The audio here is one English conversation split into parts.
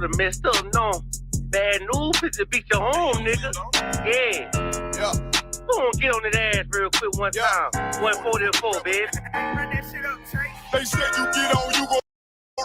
done messed up, no. Bad news, bitch, beat your home, nigga. Yeah. Go on, get on that ass real quick one time. 144, bitch. Run that shit up, Trey. They said you get on, you gon'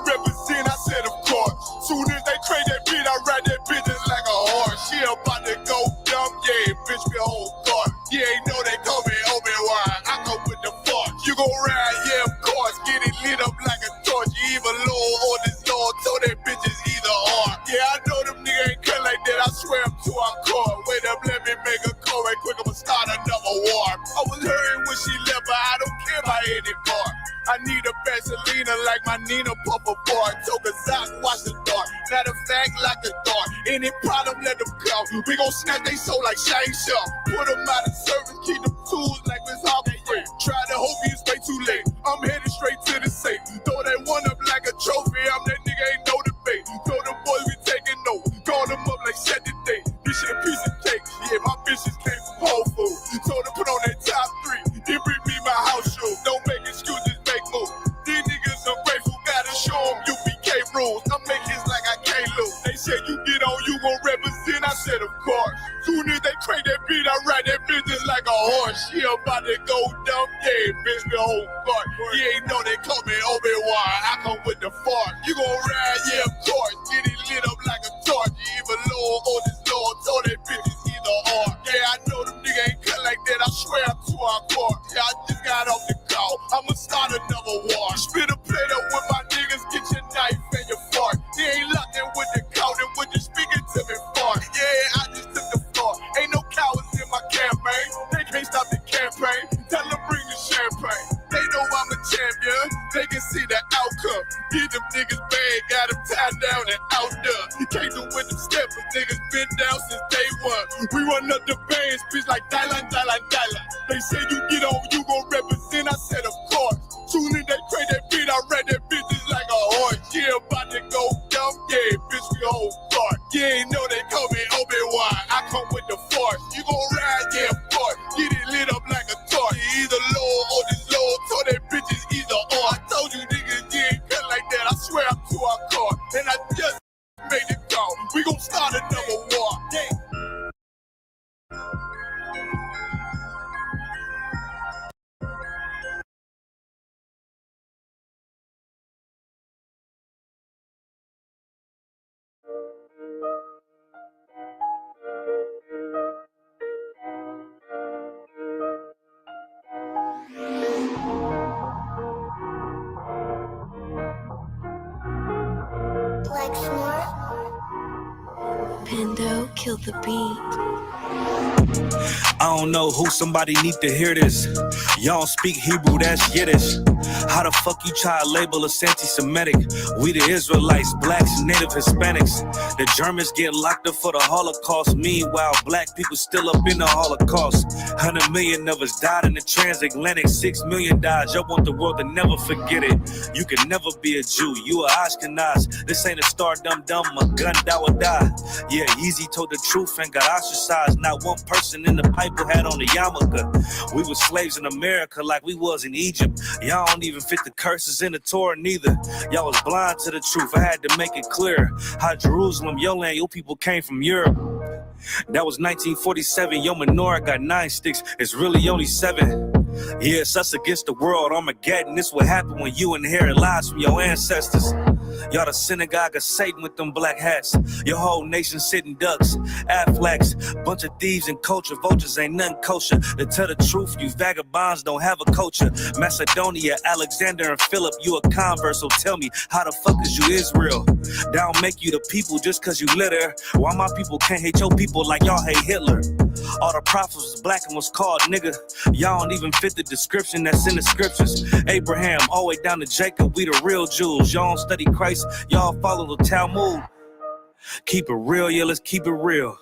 represent. I said, of course. Soon as they crank that beat, I ride that bitch just like a horse. She about to go dumb, yeah, bitch, me whole car. You ain't know they call me Obi-Wan. I go with the force. You gon' ride, yeah, of course. Get it lit up like a torch. You even low on this Lord, so that bitch is either or. Yeah, I know them niggas ain't cut like that. I swear I'm to our core. Wait up, let me make a call right quick. I'ma start another war. I was hurting when she left, but I don't care about anymore. I need a Vaseline like my Nina Puffer bar. Took a Zach, watch the dark. Matter of fact, like a dart. Any problem, let them come. We gon' snatch they soul like Shang Tsung. Put them out of service, keep them tools like Miss Harper Free. Try to hope you stay too late. I'm headed straight to the safe. Throw that one up like a trophy. I'm that nigga, ain't no debate. Throw them boys, we taking notes. Call them up like set the date. This shit a piece of cake. Yeah, my bitches came from Whole Foods. Told them put on that top 3. Then bring me my house shoes. Don't make excuses, make moves. These niggas ungrateful, gotta show them U.P.K rules. I make hits like I can't lose. They said you get on, you gon' represent. I said of course. Soon as they crank that beat, I ride that bitch just like a horse. She about to go dumb, yeah, bitch, the whole court. You ain't know they call me Obi-Wan. I come with the force. You gon' ride, yeah, of course. Get it lit up like a torch. You even low on this Lord, so that bitch is either or. Yeah, I know them niggas ain't cut like that. I swear I'm to our core. Yeah, I just got off the call. I'ma start another war. Spit a plate up with my niggas, get your knife and your fork. They ain't locked in with the count and when you speaking to me for. Yeah, I just took the floor. Ain't no cowards in my campaign. They can't stop the campaign. Tell them bring the champagne. They know I'm a champion. They can see the outcome. Get them niggas bad, got them tied down and out there. You can't do with them steppers. Niggas been down since day one. We run up the bands, bitch like Dylan. They say you get on, you gon' represent. I said of course. Soon as they crank that beat, I ride that bitch just like a horse. Yeah, about to go dumb, yeah, bitch, we whole part. You ain't know they call me Obi-Wan. I come with the force. You gon' ride, yeah, of course. Get it lit up like a torch. You either low or this low, so that bitch is either or. I told you niggas, you ain't cut like that. I swear I'm to our core. And I just made it go. We gon' start another war. Yeah. Pendo killed the beat. I don't know who, somebody need to hear this. Y'all don't speak Hebrew, that's Yiddish. How the fuck you try to label us anti-Semitic? We the Israelites, blacks, native Hispanics. The Germans get locked up for the Holocaust. Meanwhile, black people still up in the Holocaust. 100 million of us died in the transatlantic. 6 million died. Y'all want the world to never forget it. You can never be a Jew. You a Ashkenaz. This ain't a star dum-dum. A gun that would die. Yeah, Yeezy told the truth and got ostracized. Not one person in the Bible had on the yarmulke. We were slaves in America like we was in Egypt. Y'all don't even fit the curses in the Torah neither. Y'all was blind to the truth. I had to make it clear how Jerusalem, your land, your people came from Europe. That was 1947. Your menorah got 9 sticks. It's really only 7. Yeah, it's us against the world. Armageddon. This what happened when you inherit lies from your ancestors. Y'all the synagogue of Satan with them black hats. Your whole nation sitting ducks, Aflacs, bunch of thieves and culture vultures ain't nothing kosher. To tell the truth, you vagabonds don't have a culture. Macedonia, Alexander and Philip, you a convert, so tell me, how the fuck is you Israel? That don't make you the people just cause you litter. Why my people can't hate your people like y'all hate Hitler? All the prophets was black and was called nigga. Y'all don't even fit the description that's in the scriptures. Abraham, all the way down to Jacob, we the real Jews. Y'all don't study Christ, y'all follow the Talmud. Keep it real, yeah, let's keep it real.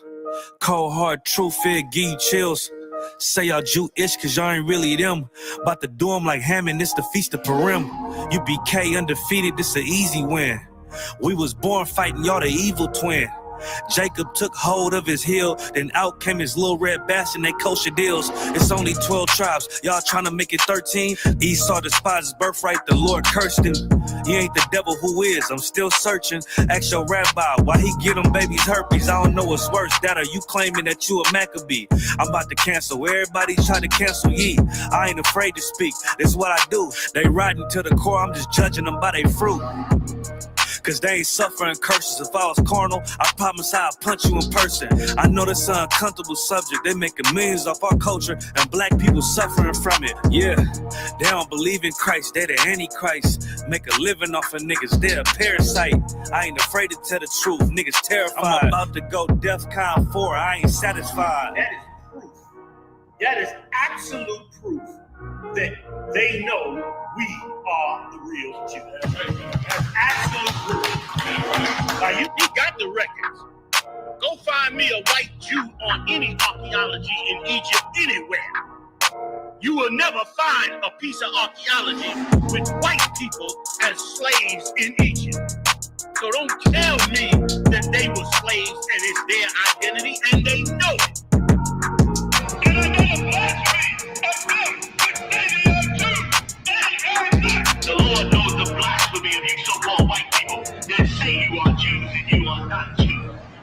Cold hard truth, it give you chills. Say y'all Jewish cause y'all ain't really them. About to do them like Hammond, it's the Feast of Purim. U.P.K undefeated, this an easy win. We was born fighting, y'all the evil twin. Jacob took hold of his heel, then out came his little red bastard, they kosher deals. It's only 12 tribes, y'all trying to make it 13. Esau despised his birthright, the Lord cursed him. He ain't the devil, who is? I'm still searching. Ask your rabbi, why he get them babies herpes? I don't know what's worse, that or you claiming that you a Maccabee. I'm about to cancel, everybody try to cancel ye. I ain't afraid to speak, that's what I do. They riding to the core, I'm just judging them by their fruit. Cause they ain't suffering curses. If I was carnal, I promise I'd punch you in person. I know that's an uncomfortable subject. They making millions off our culture and black people suffering from it. Yeah, they don't believe in Christ, they the Antichrist. Make a living off of niggas, they a parasite. I ain't afraid to tell the truth, niggas terrified. I'm about to go DEFCON 4, I ain't satisfied. That is proof. That is absolute proof that they know we are the real Jews. That's absolute proof. Now you got the records. Go find me a white Jew on any archaeology in Egypt anywhere. You will never find a piece of archaeology with white people as slaves in Egypt. So don't tell me that they were slaves and it's their identity, and they know it. And I know the blasphemy of them. The Lord knows the blasphemy of you so-called white people that say you are Jews and you are not Jews.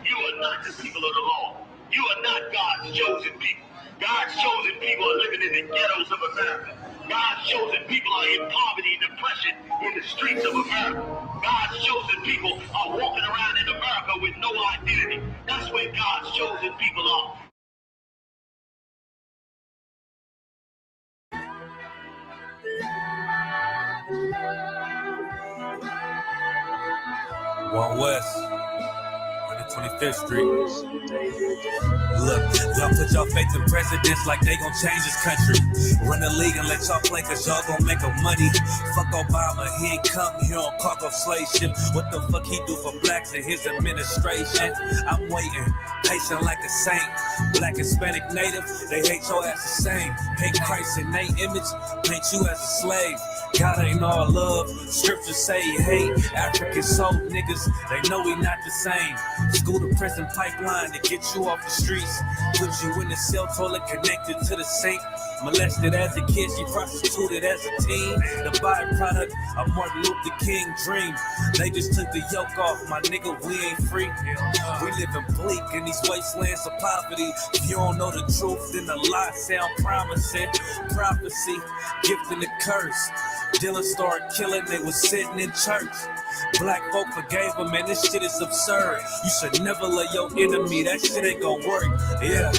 You are not the people of the law. You are not God's chosen people. God's chosen people are living in the ghettos of America. God's chosen people are in poverty and depression in the streets of America. God's chosen people are walking around in America with no identity. That's where God's chosen people are. One West, 125th Street. Look, y'all put y'all faith in presidents like they gon' change this country. Run the league and let y'all play cause y'all gon' make a money. Fuck Obama, he ain't come here on cargo slave ship. What the fuck he do for blacks in his administration? I'm waiting, patient like a saint. Black, Hispanic, Native, they hate your ass the same. Hate Christ in they image, paint you as a slave. God ain't all love, scriptures say he hate. African soul niggas, they know we not the same. School to prison pipeline to get you off the streets. Put you in the cell toilet connected to the sink. Molested as a kid, she prostituted as a teen. The byproduct of Martin Luther King dream. They just took the yoke off, my nigga, we ain't free. We living bleak in these wastelands of poverty. If you don't know the truth, then the lie sound promising. Prophecy, gift and the curse. Dylan started killing, they was sitting in church. Black folk forgave him, man, this shit is absurd. You should never love your enemy, that shit ain't gon' work. Yeah,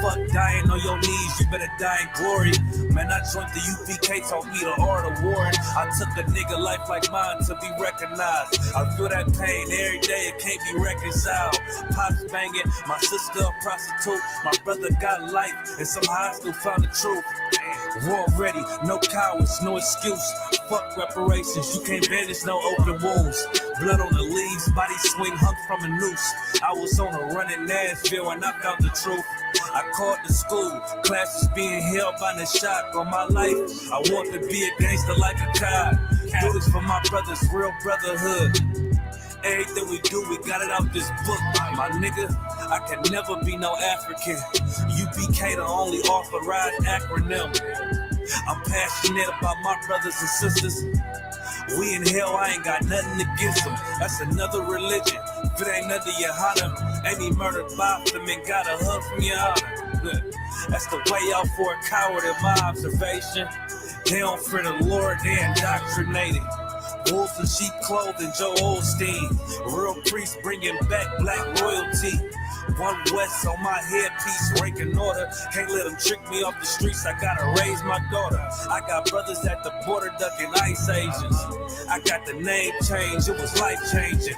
fuck dying on your knees, you better die in glory. Man, I joined the U.P.K, taught me the art of warring. I took a nigga life like mine to be recognized. I feel that pain every day, it can't be reconciled. Pops banging, my sister a prostitute. My brother got life, and somehow I still found the truth. War ready, no cowards, no excuse. Fuck reparations, you can't bandage no open wounds. Blood on the leaves, body swing hung from a noose. I was on a run in Nashville and I found the truth. I called the school, classes being held by the shock on my life. I want to be a gangster like a cop. Do this for my brothers, real brotherhood. Everything we do, we got it out this book. My nigga, I can never be no African. U.P.K the only authorized acronym. I'm passionate about my brothers and sisters. We in hell, I ain't got nothing against them. That's another religion. If it ain't under YAHANNA, ain't he murdered by them and got a hug from YAHANNA. That's the way out for a coward in my observation. They don't fear the Lord, they indoctrinated. Wolves in sheep clothing, Joe Osteen. Real priests bringing back black royalty. One West on my headpiece, ranking order. Can't let them trick me off the streets, I gotta raise my daughter. I got brothers at the border ducking ICE agents. I got the name change, it was life changing.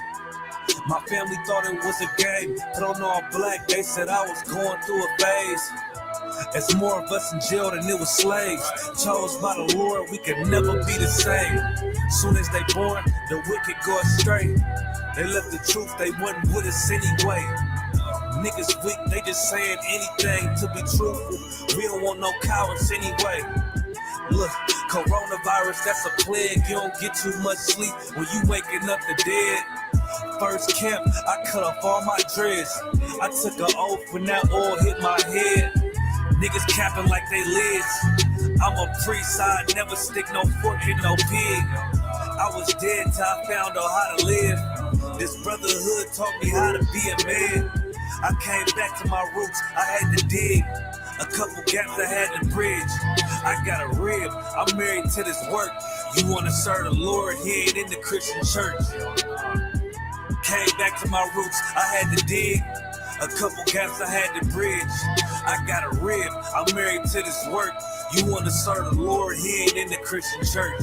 My family thought it was a game, put on all black, they said I was going through a phase. There's more of us in jail than it was slaves. Chose by the Lord, we could never be the same. Soon as they born, the wicked go astray. They left the truth, they wasn't with us anyway. Niggas weak, they just saying anything to be truthful. We don't want no cowards anyway. Look, coronavirus, that's a plague. You don't get too much sleep when you waking up the dead. first camp, I cut off all my dreads. I took an oath when that oil hit my head. Niggas capping like they lids. I'm a priest, I never stick no fork in no pig. I was dead till I found out how to live. This brotherhood taught me how to be a man. I came back to my roots, I had to dig. A couple gaps I had to bridge. I got a rib, I'm married to this work. You wanna serve the Lord, he ain't in the Christian church. Came back to my roots, I had to dig. A couple gaps I had to bridge. I got a rib, I'm married to this work. You wanna serve the Lord, he ain't in the Christian church.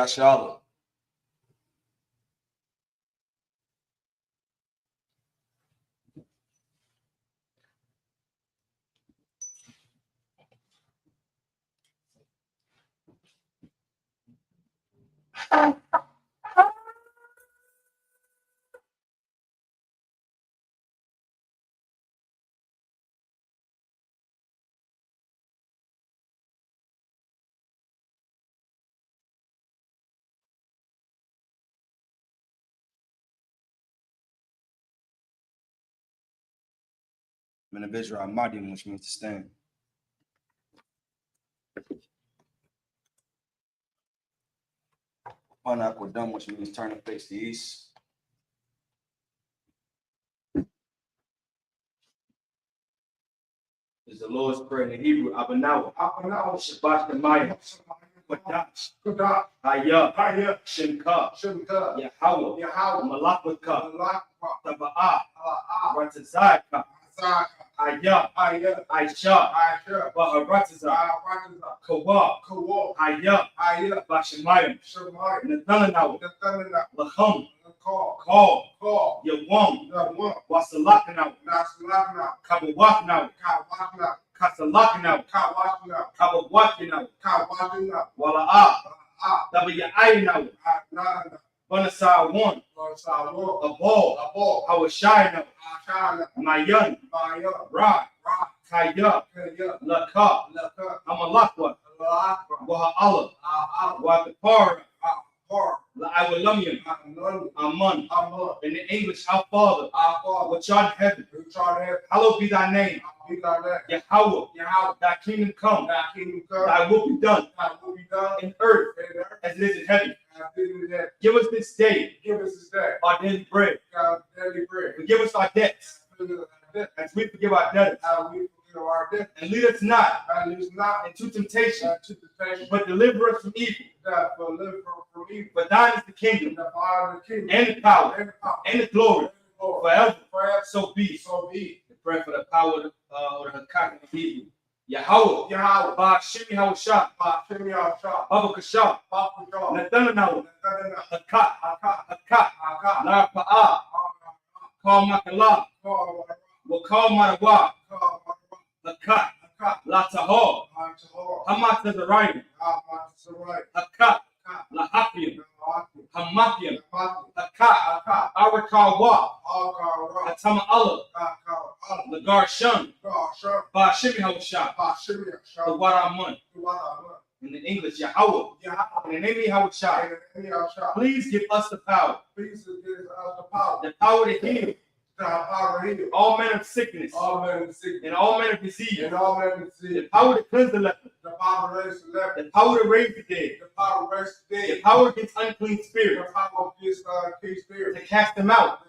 SHALAM. Men of Israel, Mahdim, which means to stand. Panakwadam, which means turn and face the east. Is the Lord's Prayer in Hebrew. Abanaw, Shabbat Shemayim, Kodash, I.S.U.P.K, Yahweh, BLACKWATCH, Taba'ah, Ratazaka, I.S.U.P.K, Kawa, I.S.U.P.K, Bashemayim, Nathanaw, Lacham, Call, Yawam, Wasalakanaw, Kabawakanaw, Kasalakanaw, Kabawakanaw, Wala'ah, W.I.N.Naw, Banasar 1, a ball, Hawashinaw, Mayan, Ra, Kaya, Laka, Amalakwa, Waha'ala, Watapara, La'awalamian, Aman. In the English, our Father, which art in heaven, hallowed be thy name. Yahweh, thy kingdom come, thy will be done in earth as it is in heaven. Give us this day our daily bread. Forgive us our debts as we forgive our debtors. And lead us not into temptation, but deliver us from evil. For thine is the kingdom, and the power, and the glory, forever. So be. The prayer for the power or the Hakak in Hebrew. Yahweh, Ba'ashimi Hawashah, Babakashah, Nathanaw, Hakak, La'pa'ah, Call Makalah, Wakal Manawa, Hakak, Latahor, Hamat Zazariah, Hakak, Lahapian, Hamakian, Hakak, Arakawa, Atama Allah, Lagar Shun, Ba'ashimi Hawashah, the Waramun. In the English, Yahweh, in the name of Hawashah, please give us the power, the power to heal, all manner of sickness, and all manner of disease, the power to cleanse the leper, the power to raise the dead, the power against unclean spirits, to cast them out.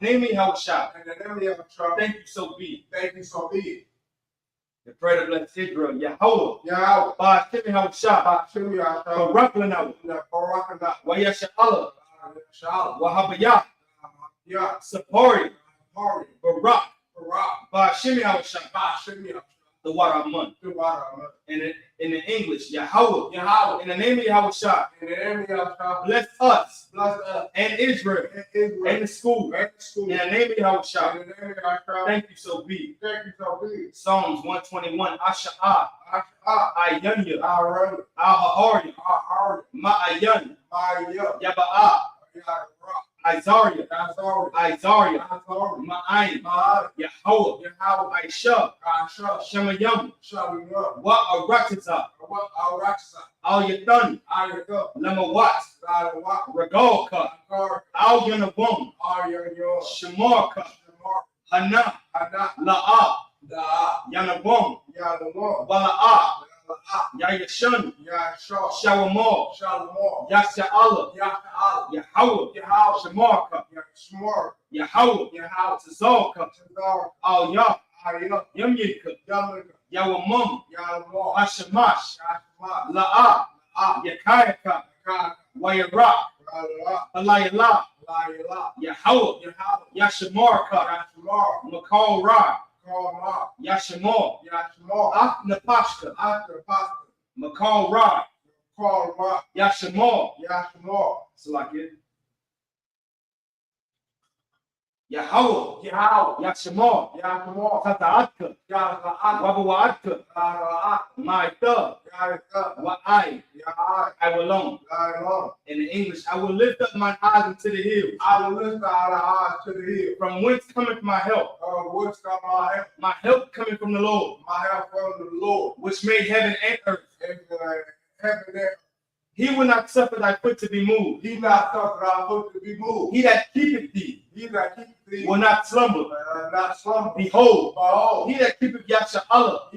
In the name of Yahushua. Thank you, so be. The prayer of blessed Israel, Yahweh, Ba'ashem Yahushua, Baraklanah, Wayashala, Wahabayah, Sapori, Barak, Ba'ashem Yahushua, the water of month. In the English, Yahweh, in the name of Yahushua, bless us and Israel and the school. In the name of Yahushua, thank you, so be. Psalms 121, Asha'ah, Ayanya, Al-Hahari, Ma'ayan, Yaba'ah, Isaiah, Ma'ayin, Yahweh, I.S.U.P.K, Shemayam, Wa'arakata, Al-Yatan, Lamawat, Regalka, Al-Yanabum, Shemarka, Hana, La'ah, Yanabum, Wala'ah, Yayashan, Shalamor, Yasha'Allah, Yahweh, Shemarka, Yahweh, Tzalka, Al-Yah, Yamyika, Yawamum, Hashamash, La'ah, Yakayaka, Wayarak, Alayala, Yahweh, Yashamarka, Makal Ra, Yashamor, Napashka, Makal Ra, Yashamor, so like it. Yahweh, Yashamor, Tata'atka, Wabawa'atka, Ma'ita, Wa'ai, I will alone. In the English, I will lift up my eyes into the hills. From whence cometh my help? My help coming from the Lord. Which made heaven and earth. He will not suffer thy foot to be moved. He that keepeth thee will not slumber. Behold, he that keepeth Yasha'Allah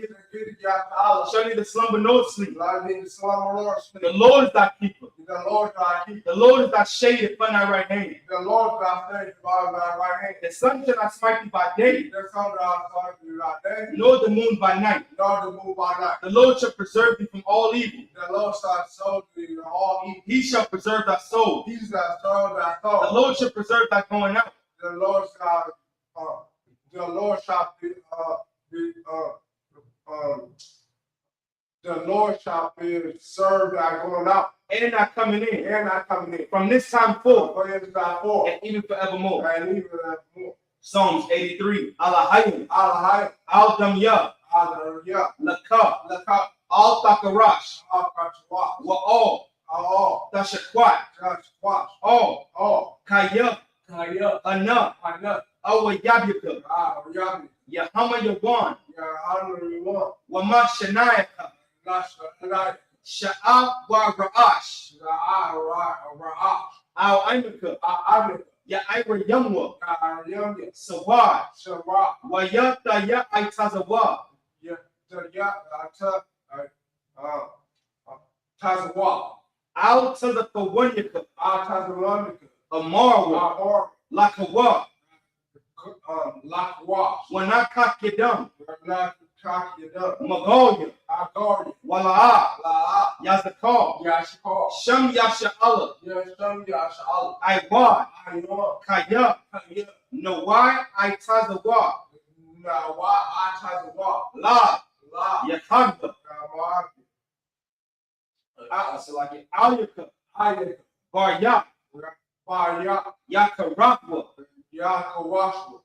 shall neither slumber nor sleep. The Lord is thy keeper. The Lord is thy shade upon thy right hand. The sun shall not smite thee by day, nor the moon by night. The Lord shall preserve thee from all evil. He shall preserve thy soul. The Lord shall preserve thy going out. The Lord shall preserve thy going out. And thy coming in. From this time forth. And even forevermore. Psalms 83. Alahayim. Al-Damyah. Laka. Al-Takarash. Wa'al. Tashakwat. Kayah. Enough. Awayabika. Yahama Yawan. Wama Shanayaka. Sha'ab wa Ra'ash. Al-Imika. Ya'ira Yamwa. Sawad. Wayata Ya'itazawa. Out to the Kawanyaka. Amarwa. Lakawa. Wanakakidam. Magoya. Wala'ah. Yazakar. Sham Yasha'Allah. Iwad. Kaya. Nawai Itazawa. La. Yahanna. So like it. Ayaka. Barya. Yakarakwa.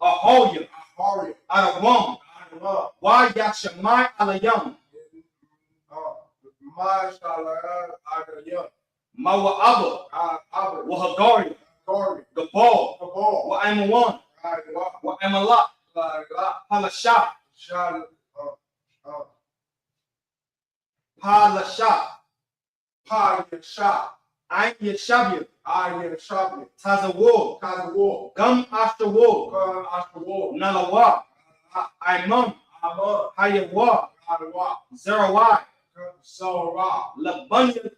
Ahoya. Adawam. Why Yashamai Alayam. Mawa'aba. Wahagaria. Gabal. Wa'amawan. Wa'amala. Halasha. Palasha. Ayn Yashabia. Iron sharpness. Tazawo. Tazawo. Gum Ashtawo. Gum Ashtawo. Nalawa. Imam. Imam. Hayawa. Hayawa. Zerawai. Zerawai. Labunya.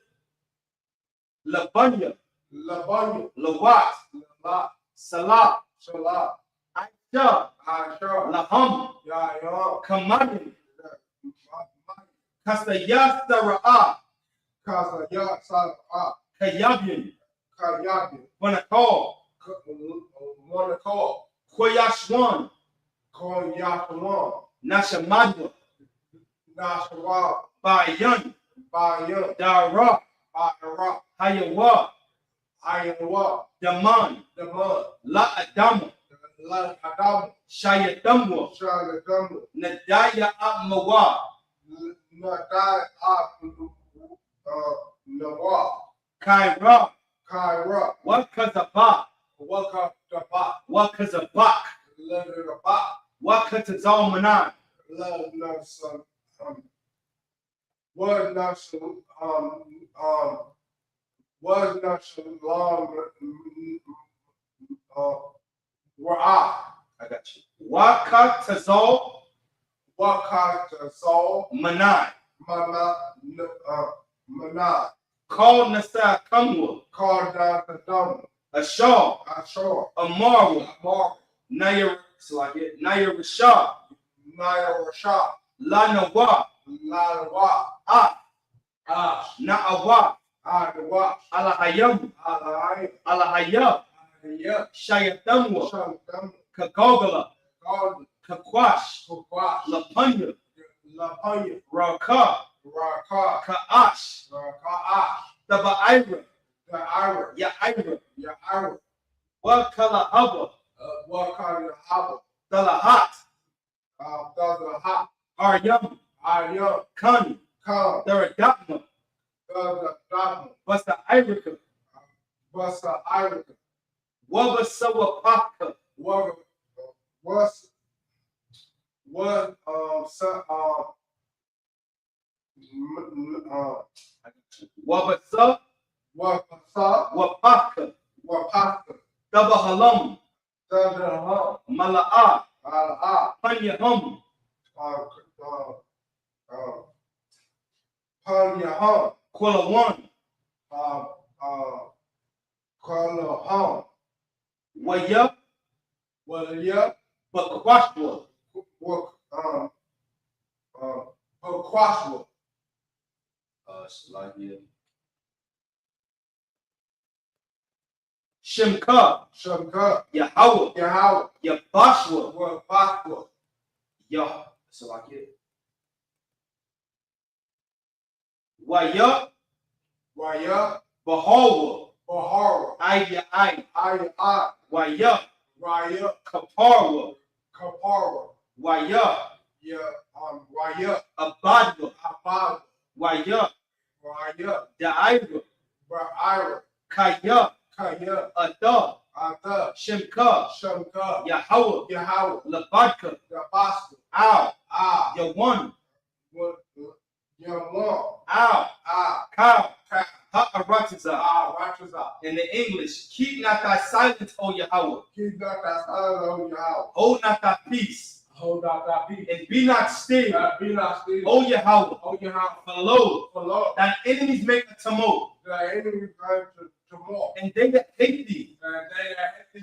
Labunya. Labunya. Lawat. Lawat. Salah. Salah. I.S.U.P.K. I.S.U.P.K. Laham. Yahya. Kamani. Kasayas Sara'ah. Kasayas Sara'ah. Kayabin. Kayabin. Wanakal. Wanakal. Koyashwan. Koyashwan. Nashamadu. Nashawad. Bayan. Bayan. Dara. Dara. Hayawa. Hayawa. Daman. Daman. La Adama. La Adama. Shayadamwa. Shayadamwa. Nadaya Amawa. Nadaya Nawa. Kaira. Kaira. Wakazabak. Wakazabak. Wakazabak. Wakazalmanan. Was not shalom. I got you. Wakatazal. Wakatazal. Manai. Manai. Called Nasa Kamwa. Called Nasa Ashar. Ashar. Amarwa. Amarwa. Naya. It's like it. Naya Rashad. Naya Rashad. Lanawa. Lanawa. Na'awa. Na'awa. Alahayam. Alahayam. Alahayam. Shayadamwa. Kagogala. Kakwash. Lapunya. Lapunya. Raka. Raka. Ka'ash. Ka'ash. Taba'ira. Ta'ira. Ya'ira. Ya'ira. Wakalahaba. Wakalahaba. Dalahat. Dalahat. Aryam. Aryam. Kani. Kani. Daradakma. Daradakma. Basta Irika. Basta Irika. Wabasawapaka. Wabasa. Wapaka. Wapaka. Dabahalam. Dabaham. Mala'a. Mala'a. Panyaham. Panyaham. Kualawan. Kualawan. Waya. Waya. BLACKWATCH. BLACKWATCH. Shimka. Shimka. Yahweh. Yahweh. Yabashwa. Yabashwa. Yah. So I get it. Waya. Waya. Bahawa. Bahawa. I. Waya. Waya. Kaparwa. Kaparwa. Waya. Yeah. Waya. Abadwa. Abadwa. Waya. Waya. Da'ira. Da'ira. Kaya. Kaya. Ada. Ada. Shimka. Shimka. Yahweh. Yahweh. Labadka. Labadka. Ow. Ow. Yawan. Yawan. Ow. Ow. Cow. Cow. Ha'aratiza. In the English, keep not thy silence, O Yahweh. Keep not thy silence, O Yahweh. Hold not thy peace. Hold not thy peace. And be not still. Be not still. O Yahweh. O Yahweh. For lo, thine enemies make a tumult. Thy enemies make a tumult. And they that hate thee.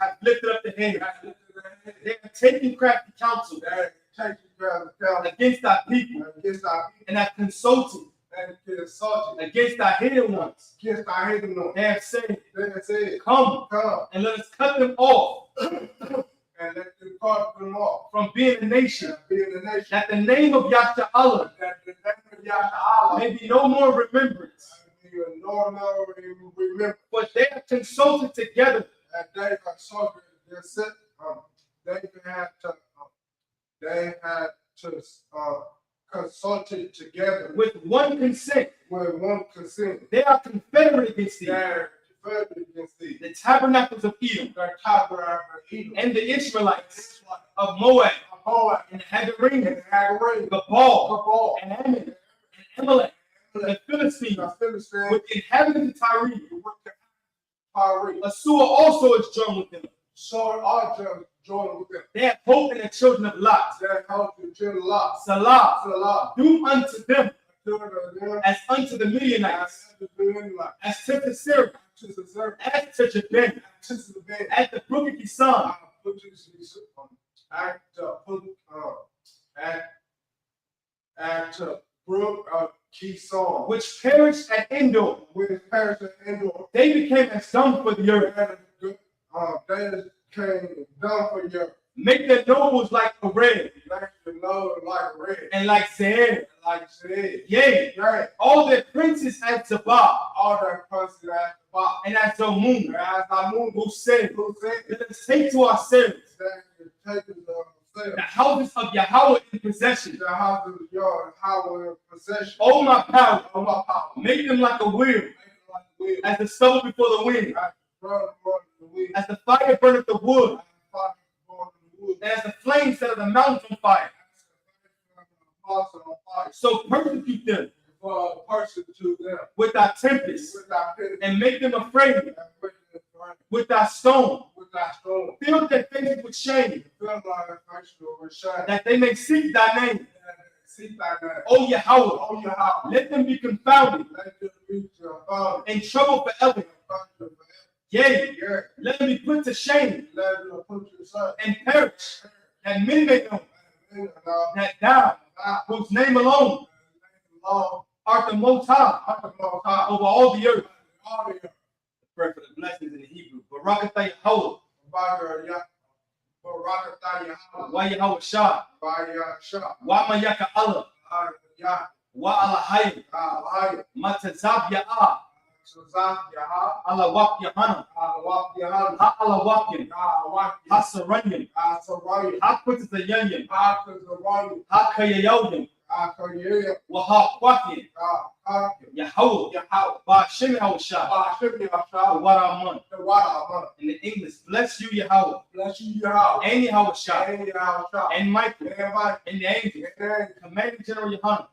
Have lifted up the hand. They are taking crafty counsel. Against thy people. Against thy people. And have consulted. Against thy hidden ones. Against thy hidden ones. They have said, come, and let us cut them off. And let them cut them off. From being a nation. That the name of Yahshua may be no more remembrance. But they have consulted together. And they consulted. They had to consulted together with one consent. With one consent. They are confederate against thee. They are confederate against thee. The tabernacles of Edom. The tabernacles of Edom. And the Israelites of Moab. And Hagarim. Gabal. And Ammon. And Amalek. And the Philistines. With the inhabitants of Tyre. Asua also is joined with them. They have hope in the children of Lot. Salah. Do unto them as unto the Midianites, as to the Syria, as to Jabin, at the brook of Kisan, at brook of Kison, which perished at Endor. They became as dung for the earth. they came down for your Make their nobles like a red, like red, and like Seir. Yea, right. all their princes at Sabbath, All that princes at the bottom. and at Zomun, As who said, who said let us take to ourselves that you take the houses of Yahweh in possession. the house of your Howard in possession. Oh my power, Oh my power. make them like a wheel, as the stubble before the wind, as the fire burneth the wood, and as the flames set of the mountains on fire. So persecute them with thy tempest, and make them afraid with thy stone. Fill their faces with shame, that they may seek thy name. O Yahweh, let them be confounded and troubled forever. Yea, let them be put to shame and perish, that men may know that thou, whose name alone art the Most High over all the earth. Pray for the blessings in the Hebrew. Barakatah Yahweh, Wa Yahweh Shah, Wa Mayaka Allah, Wa Alahayim, Matazab Ya'ah, Allah Wap Yahanna, Ha Allah Wapin, Ha Saranyan, Ha Quintus the Yanyan, Ha Kayayodim, Wa Ha Quakin, Yahweh, Ba Shem Yahweh Shah, Wa Raman. In the English, bless you, Yahweh, and Yahweh Shah, and Michael, and the angels, commanding General YAHANNA,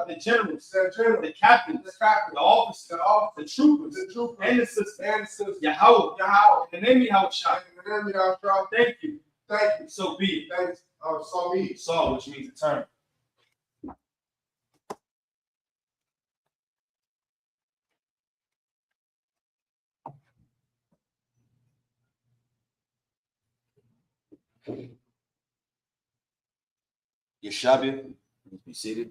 the generals, the captains, the officers, the troopers, and the sisters, Yahweh, in the name of Yahweh Shah. Thank you. So be it. Saw, which means to turn. Yeshabia, be seated.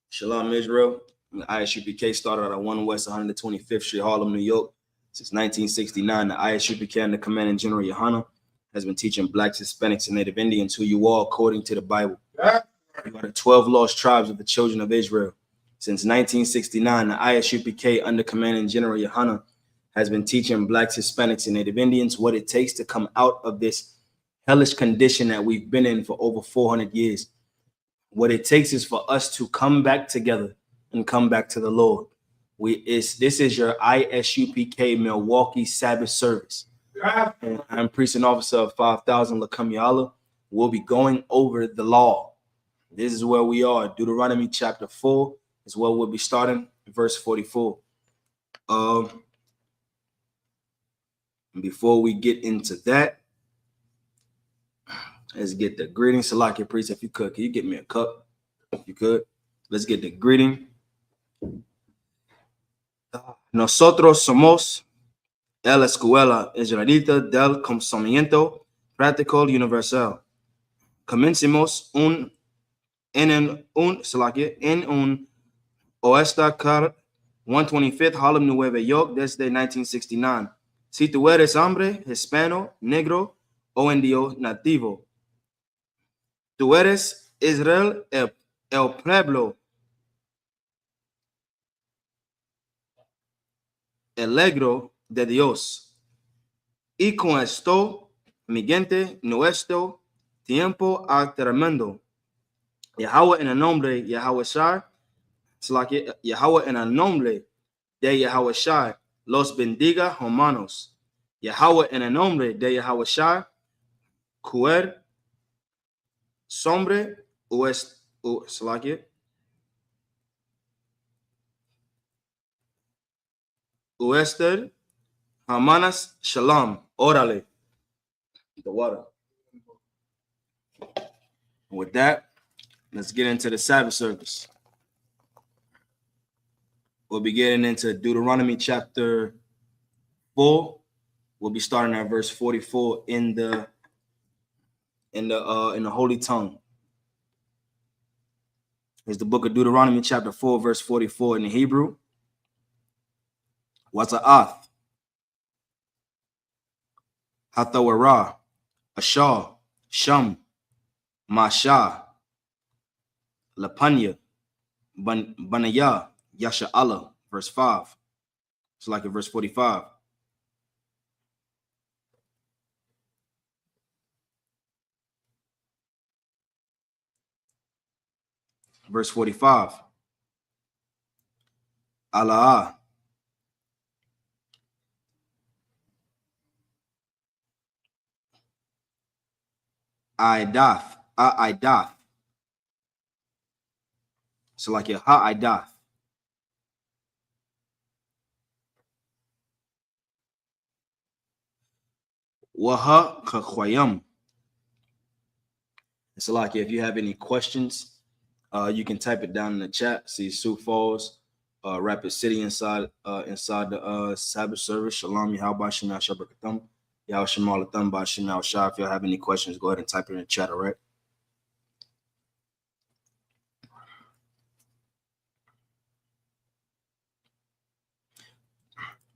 Shalom, Israel. The I.S.U.P.K started at 1 West 125th Street, Harlem, New York. Since 1969, the I.S.U.P.K and the Commanding General YAHANNA has been teaching blacks, Hispanics, and Native Indians who you are according to the Bible. You are the 12 lost tribes of the children of Israel. Since 1969, the I.S.U.P.K under Commanding General YAHANNA has been teaching blacks, Hispanics, and Native Indians what it takes to come out of this hellish condition that we've been in for over 400 years. What it takes is for us to come back together and come back to the Lord. This is your I.S.U.P.K Milwaukee Sabbath service. And I'm priest and officer of 5,000 Lakam. We'll be going over the law. This is where we are. Deuteronomy chapter 4 is where we'll be starting, verse 44. Before we get into that, let's get the greeting. Salaki, priest, if you could, can you get me a cup? If you could. Let's get the greeting. Nosotros somos la Escuela Israelita del Conocimiento Práctico Universal. Comencemos en un Oesta Car 125th Harlem, Nueva York, desde 1969. Si tú eres hombre, hispano, negro o indio nativo, tú eres Israel, el pueblo elegro de Dios. Y con esto, mi gente, nuestro tiempo ha terminado. Yahweh en el nombre de Yahweh Shai, Yahweh en el nombre de Yahweh Shai, los bendiga, hermanos. Yahweh en el nombre de Yahweh Shai, cuer, sombre, Uested, Hermanas, Shalom, Orale. The water. With that, let's get into the Sabbath service. We'll be getting into Deuteronomy chapter 4. We'll be starting at verse 44 in the holy tongue. Here's the book of Deuteronomy chapter 4, verse 44 in the Hebrew. Wata'ath, Hathawara, Ashar, Sham, Masha, Lapanya, Banaya, Yasha'Allah, verse 5. It's like in verse 45. Verse 45. Allah, Aidath. So like your Ha'aidath. Waha Kakwayam. So like if you have any questions, you can type it down in the chat. See Sioux Falls, Rapid City inside the Sabbath service. Shalom, Yahweh Shema Shabakatham. Yahweh Shema Alatham Ba Shema Shah. If y'all have any questions, go ahead and type it in the chat, all right?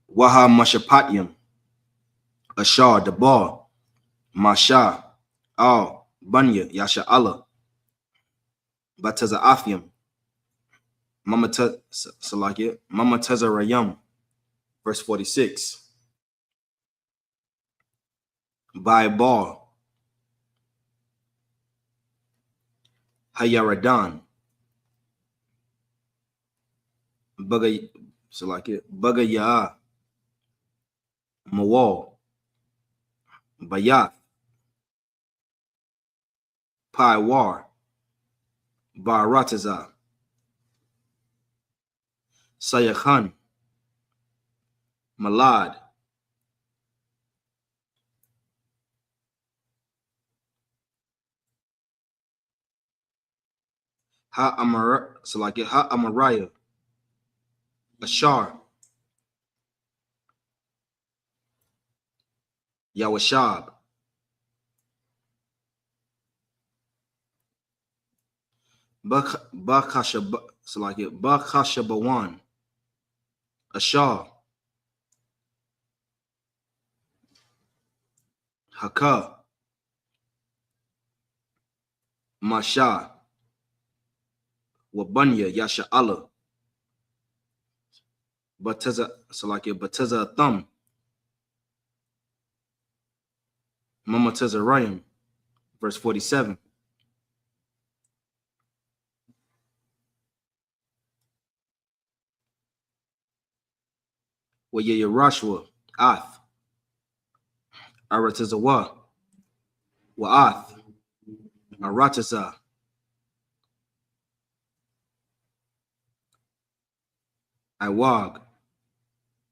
Waha Mashapatyam. Ashar, Dabar, Masha, Al, Banya, Yasha Allah, Bataza Afyam, Mama Tazarayam, verse 46. By Bar, Hayaradan, Bagaya, Mawal, Bayath, Paiwar, Barataza, Sayakhan, Malad, Ha'amaraya, Ashar, Yawashab, Bakashabawan, Ashar, Haka, Masha, Wabanya, Yasha Allah, Bataza Thumb, Mama Tazarayim, verse 47. Yarashua, Ath, Aratazawa, Wa'ath, Arataza, Iwag,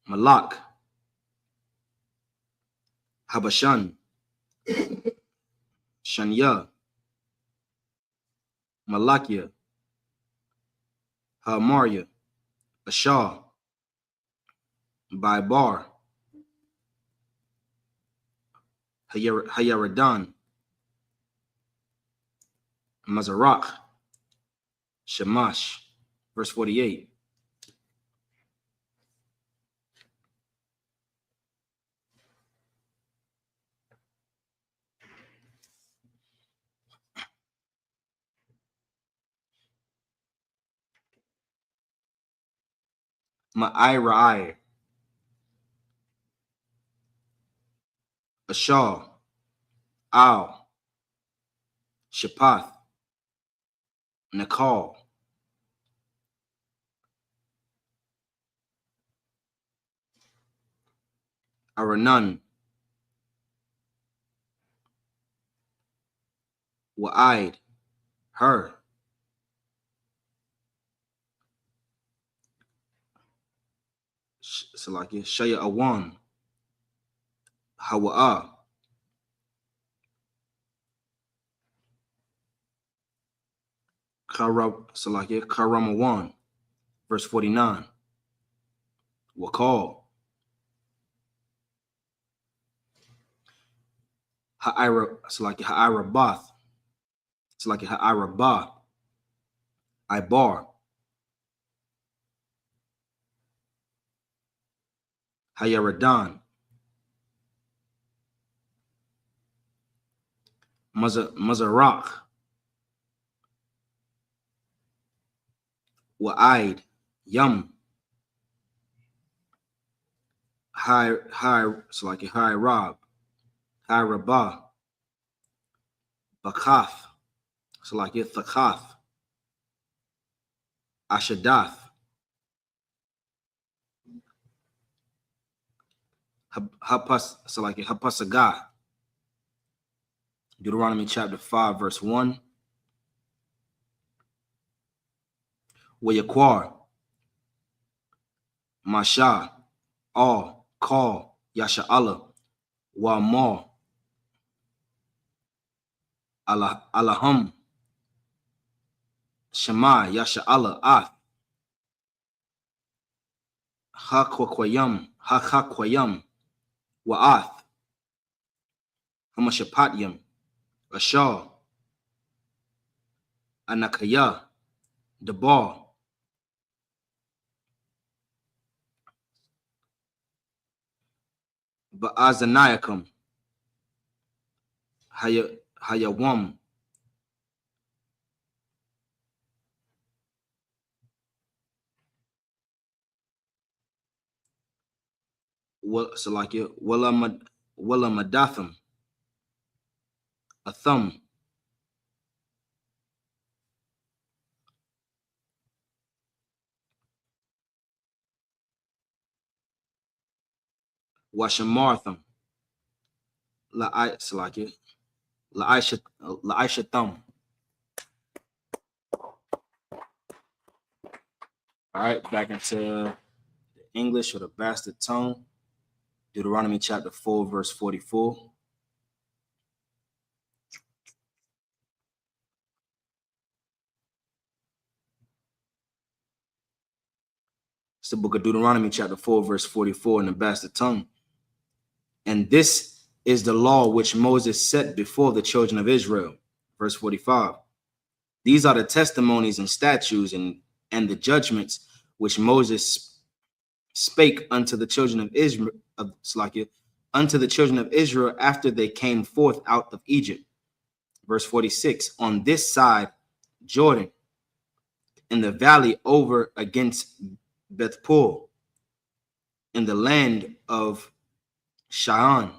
Malak, Habashan, Shanya, Malakia, Hamaria, Ashar, Baibar, Hayaradan, Mazarak, Shamash, verse 48. Ma'ai, Ashar, Al, Shapath, Nakal, Aranan, Wa'id, her, Salakia, Shaya Awan, Hawa'a, Salakia, Karamawan, verse 49, Wakal, Ha'irabath, Salakia, Ha'irabah, Ibar, Hayaradan, Mazarak, Wa'id, Yum, Hi-Rab, Hi-Rabah, Bakath, Salakia, Thakath, Ashadath, Hapasagah, Deuteronomy chapter 5, verse 1, Wayakwar, Masha, All, Call, Yasha'Allah, Wa'amar, Alaham, Shema, Yasha'Allah, Ath, Hakwayam, Wa'ath, Hamashapatyam, Ashar, Anakaya, Debar, Ba'azanayakam, Hayawam, Wallamadatham, Atham, Washamartham, La'ishatham. All right, back into the English or the bastard tongue. Deuteronomy chapter 4, verse 44. It's the book of Deuteronomy chapter 4, verse 44 in the bastard tongue. And this is the law which Moses set before the children of Israel. Verse 45. These are the testimonies and statutes and the judgments which Moses spake unto the children of Israel, after they came forth out of Egypt. Verse 46. On this side Jordan, in the valley over against Bethpor, in the land of Sihon,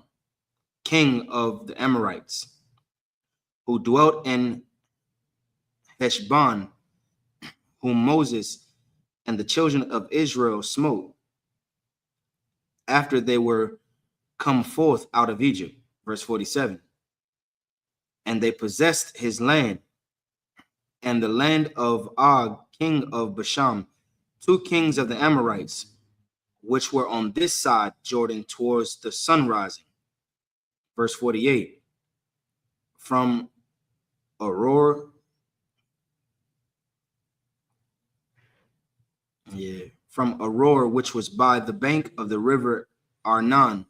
king of the Amorites, who dwelt in Heshbon, whom Moses and the children of Israel smote after they were come forth out of Egypt. Verse 47. And they possessed his land and the land of Og, king of Bashan, 2 kings of the Amorites, which were on this side Jordan towards the sun rising. Verse 48. From Aurora, which was by the bank of the river Arnon,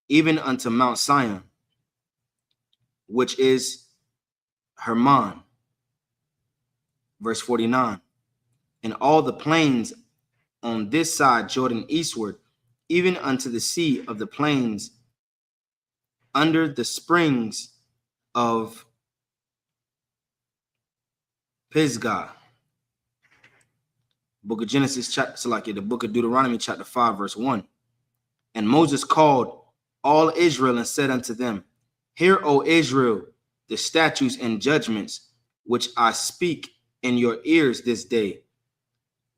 even unto Mount Sion, which is Hermon. Verse 49. And all the plains on this side Jordan eastward, even unto the sea of the plains, under the springs of Pisgah. Book of Genesis, the book of Deuteronomy, chapter 5, verse 1. And Moses called all Israel and said unto them, Hear, O Israel, the statutes and judgments which I speak in your ears this day,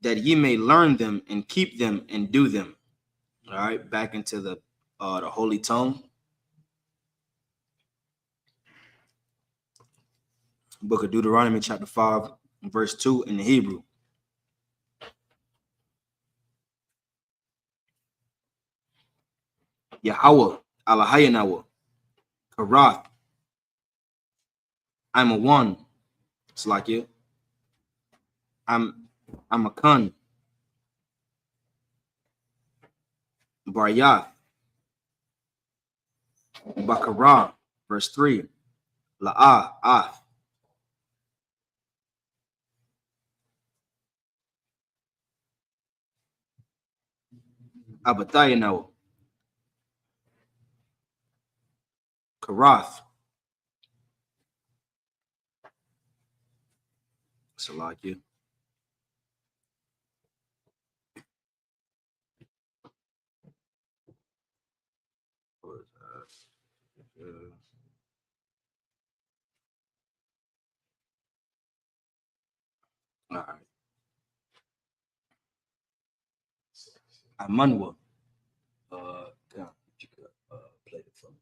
that ye may learn them and keep them and do them. All right, back into the holy tongue. Book of Deuteronomy, chapter 5, verse 2 in the Hebrew. Yahweh, Alahayanawa, Karath, I'm a one. It's like it. I'm a kun. Baryath, Bakara, verse 3. La'ah, Ath. Abatayanawa, Karath. It's like it. All right. Amanwa. If you could play it for me.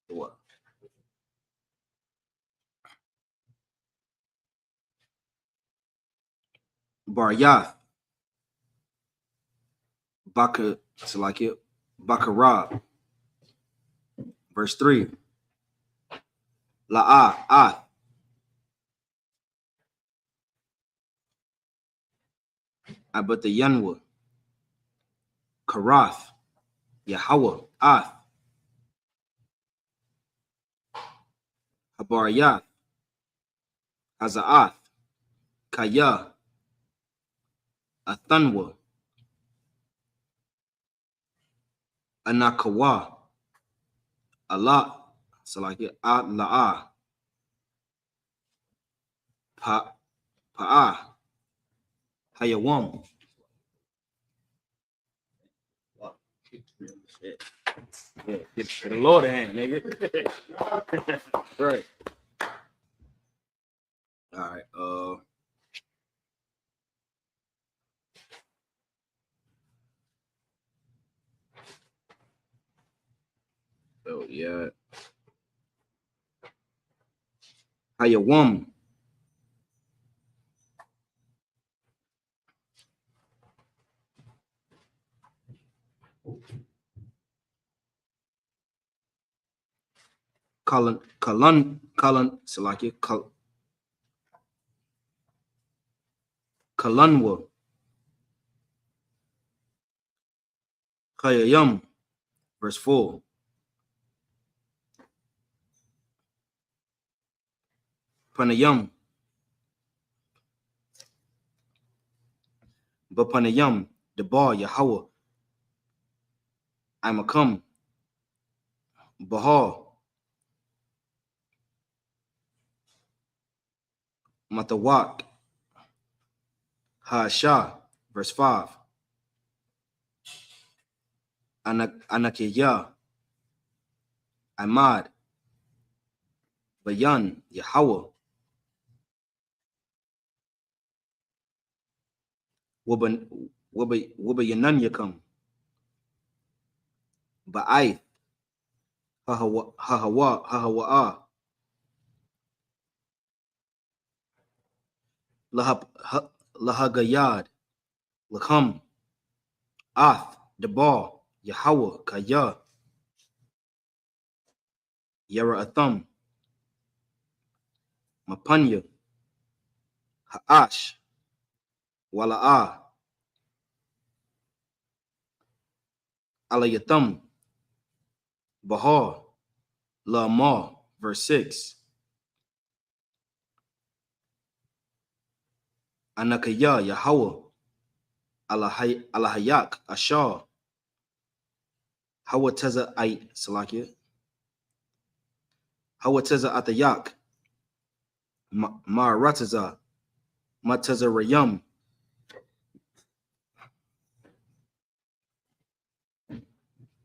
What? Baryath. Baka, it's like it. Bakara. Verse 3. La'ah, Ath. Abatayanwa. Karath. Yahweh, Ath. Habaryath. Hazaath. Kaya. Athanwa. Anakawa. Allah. So like it. La'ah. Pa'ah. Hayawam. Yeah, get the Lord hand, nigga. Right. All right. Oh yeah. Hayawam. Kalan, so like it. Kalanwa. Hayayam. Verse 4. Panayam. Bapanayam. The bar, Yahweh. I'm a come. Bahar. Matawak. Ha'ashah. Verse 5. Anakiyah. Ahmad. Bayan. Yahweh. Wabayanan yakam. Ba'aith. Hahawa. Lahagayad. Lakam. Ath. Debar. Yahweh. Kaya. Yara Atham. Mapanya. Ha'ash. Wala'ah. Alayatham. Bahar. La'amar. Verse 6. Anakaya. Yahweh. Alahayak. Ashar. Hawataza ay Salakia. Hawataza Atayak. Ma'arataza. Mataza Rayam.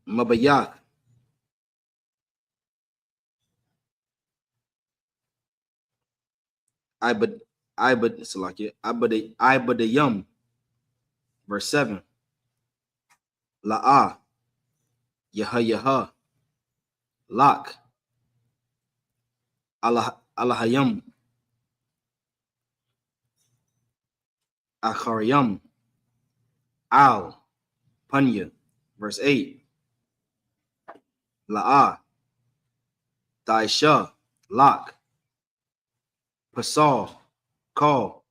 Mabayak. Ibad Salakia. Ibadayam. Verse 7. La'ah. Yaha. Lak. Alahayam. Akharayam. Al. Panya. Verse 8. La'ah, Daisha, Lak, Pasal, Call,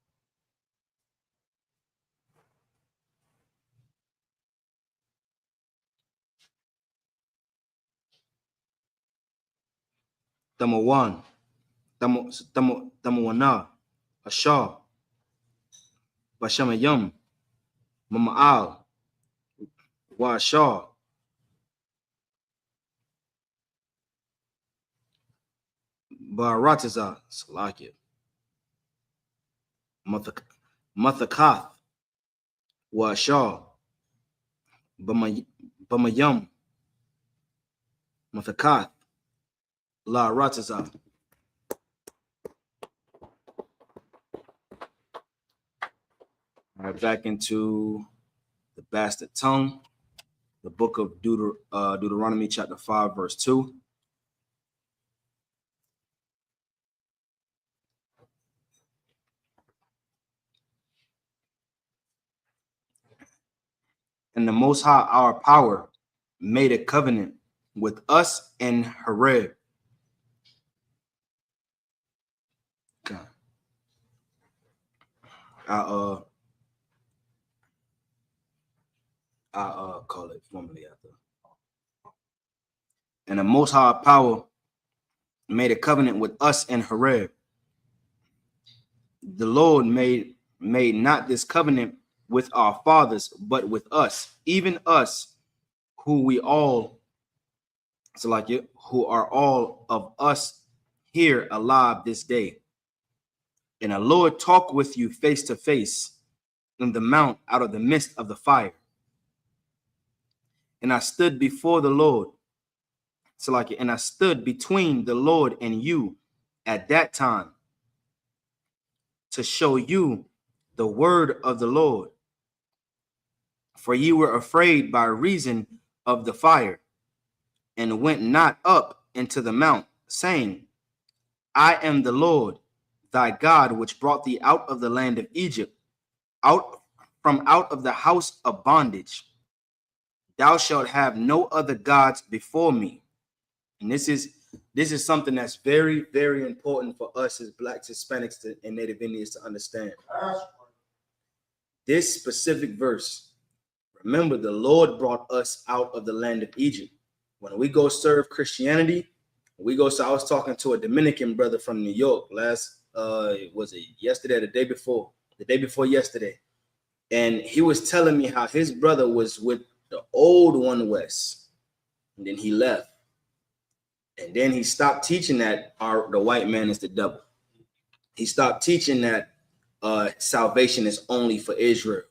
Tamawan, Tamawana, Ashar, Bashamayum, Mama'al, Washar, Baratiza, Salakia, Mathakath, Washar, Bamayum, Mathakath, La Ratiza. All right, back into the bastard tongue, the book of Deuteronomy, chapter 5, verse 2. And the Most High, our power, made a covenant with us in Horeb. Okay. I'll call it formally after. And the Most High power made a covenant with us in Horeb. The Lord made not this covenant with our fathers, but with us, even us, who we all, so like it, who are all of us here alive this day. And the Lord talk with you face to face in the mount out of the midst of the fire. And I stood before the Lord, so like it, and I stood between the Lord and you at that time to show you the word of the Lord. For ye were afraid by reason of the fire, and went not up into the mount, saying, I am the Lord thy God, which brought thee out of the land of Egypt, out of the house of bondage. Thou shalt have no other gods before me. And this is something that's very, very important for us as Blacks, Hispanics, and Native Indians to understand. This specific verse, remember, the Lord brought us out of the land of Egypt. When we go serve Christianity, I was talking to a Dominican brother from New York was it yesterday or the day before yesterday. And he was telling me how his brother was with the old one West. And then he left. And then he stopped teaching that the white man is the devil. He stopped teaching that salvation is only for Israel.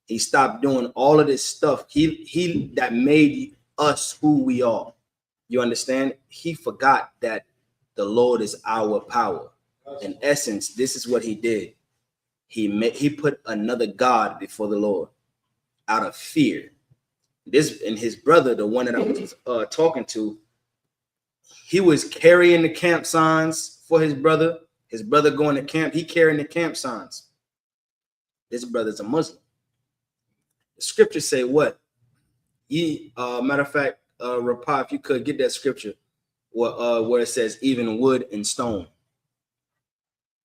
He stopped doing all of this stuff. He that made us who we are. You understand? He forgot that the Lord is our power. In essence, this is what he did. He put another God before the Lord out of fear. And his brother, the one that I was talking to, he was carrying the camp signs for his brother. His brother going to camp, he carrying the camp signs. This brother's a Muslim. The scriptures say what? Matter of fact, Rapah, if you could get that scripture where it says even wood and stone.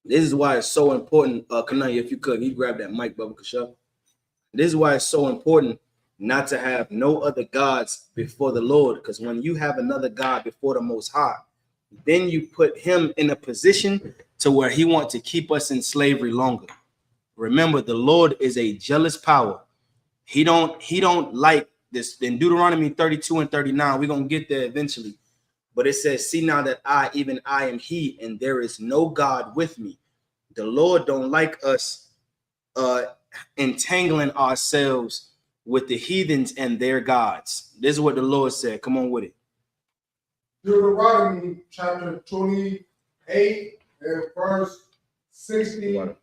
This is why it's so important. Kananya, if you could, you grab that mic, Bubba Kasha. This is why it's so important not to have no other gods before the Lord, because when you have another God before the Most High, then you put him in a position to where he wants to keep us in slavery longer. Remember, the Lord is a jealous power. He don't like this. In Deuteronomy 32 and 39, we're going to get there eventually. But it says, see now that I am he, and there is no God with me. The Lord don't like us entangling ourselves with the heathens and their gods. This is what the Lord said. Come on with it. Deuteronomy chapter 28 and verse 64.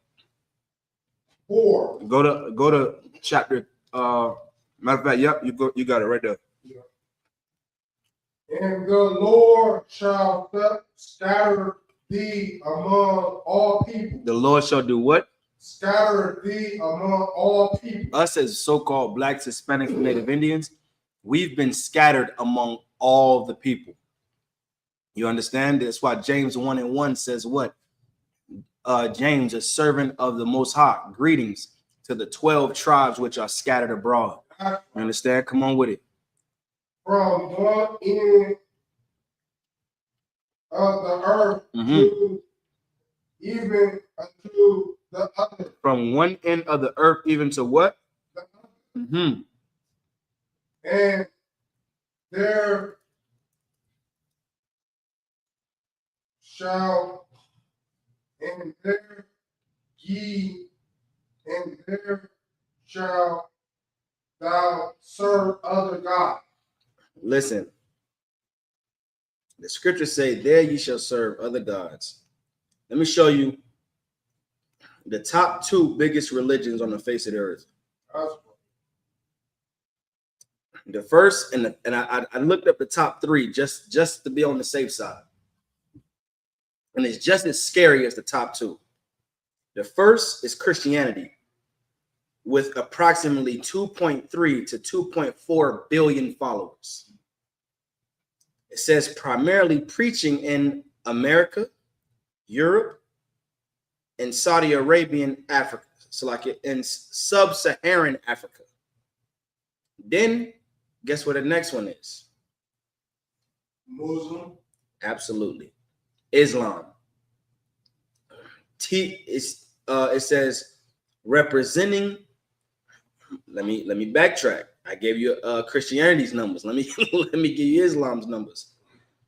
Go to chapter. Matter of fact, yep, you got it right there. Yeah. And the Lord shall scatter thee among all people. The Lord shall do what? Scatter thee among all people. Us as so-called Blacks, Hispanics, and Native Indians, we've been scattered among all the people. You understand? That's why James 1:1 says what? James, a servant of the Most High, greetings to the 12 tribes which are scattered abroad. You understand? Come on with it. From one end of the earth to even unto the other. From one end of the earth even to what? The other. Mm-hmm. And there shall, and there ye, and there shall thou serve other gods. Listen, the scriptures say, there ye shall serve other gods. Let me show you the top 2 biggest religions on the face of the earth. The first, and I looked up the top 3 just to be on the safe side. And it's just as scary as the top 2. The first is Christianity, with approximately 2.3 to 2.4 billion followers. It says primarily preaching in America, Europe, and Saudi Arabian Africa. So like in sub-Saharan Africa. Then guess what the next one is? Muslim. Absolutely. Islam. It says representing. Let me backtrack. I gave you Christianity's numbers. Let me give you Islam's numbers.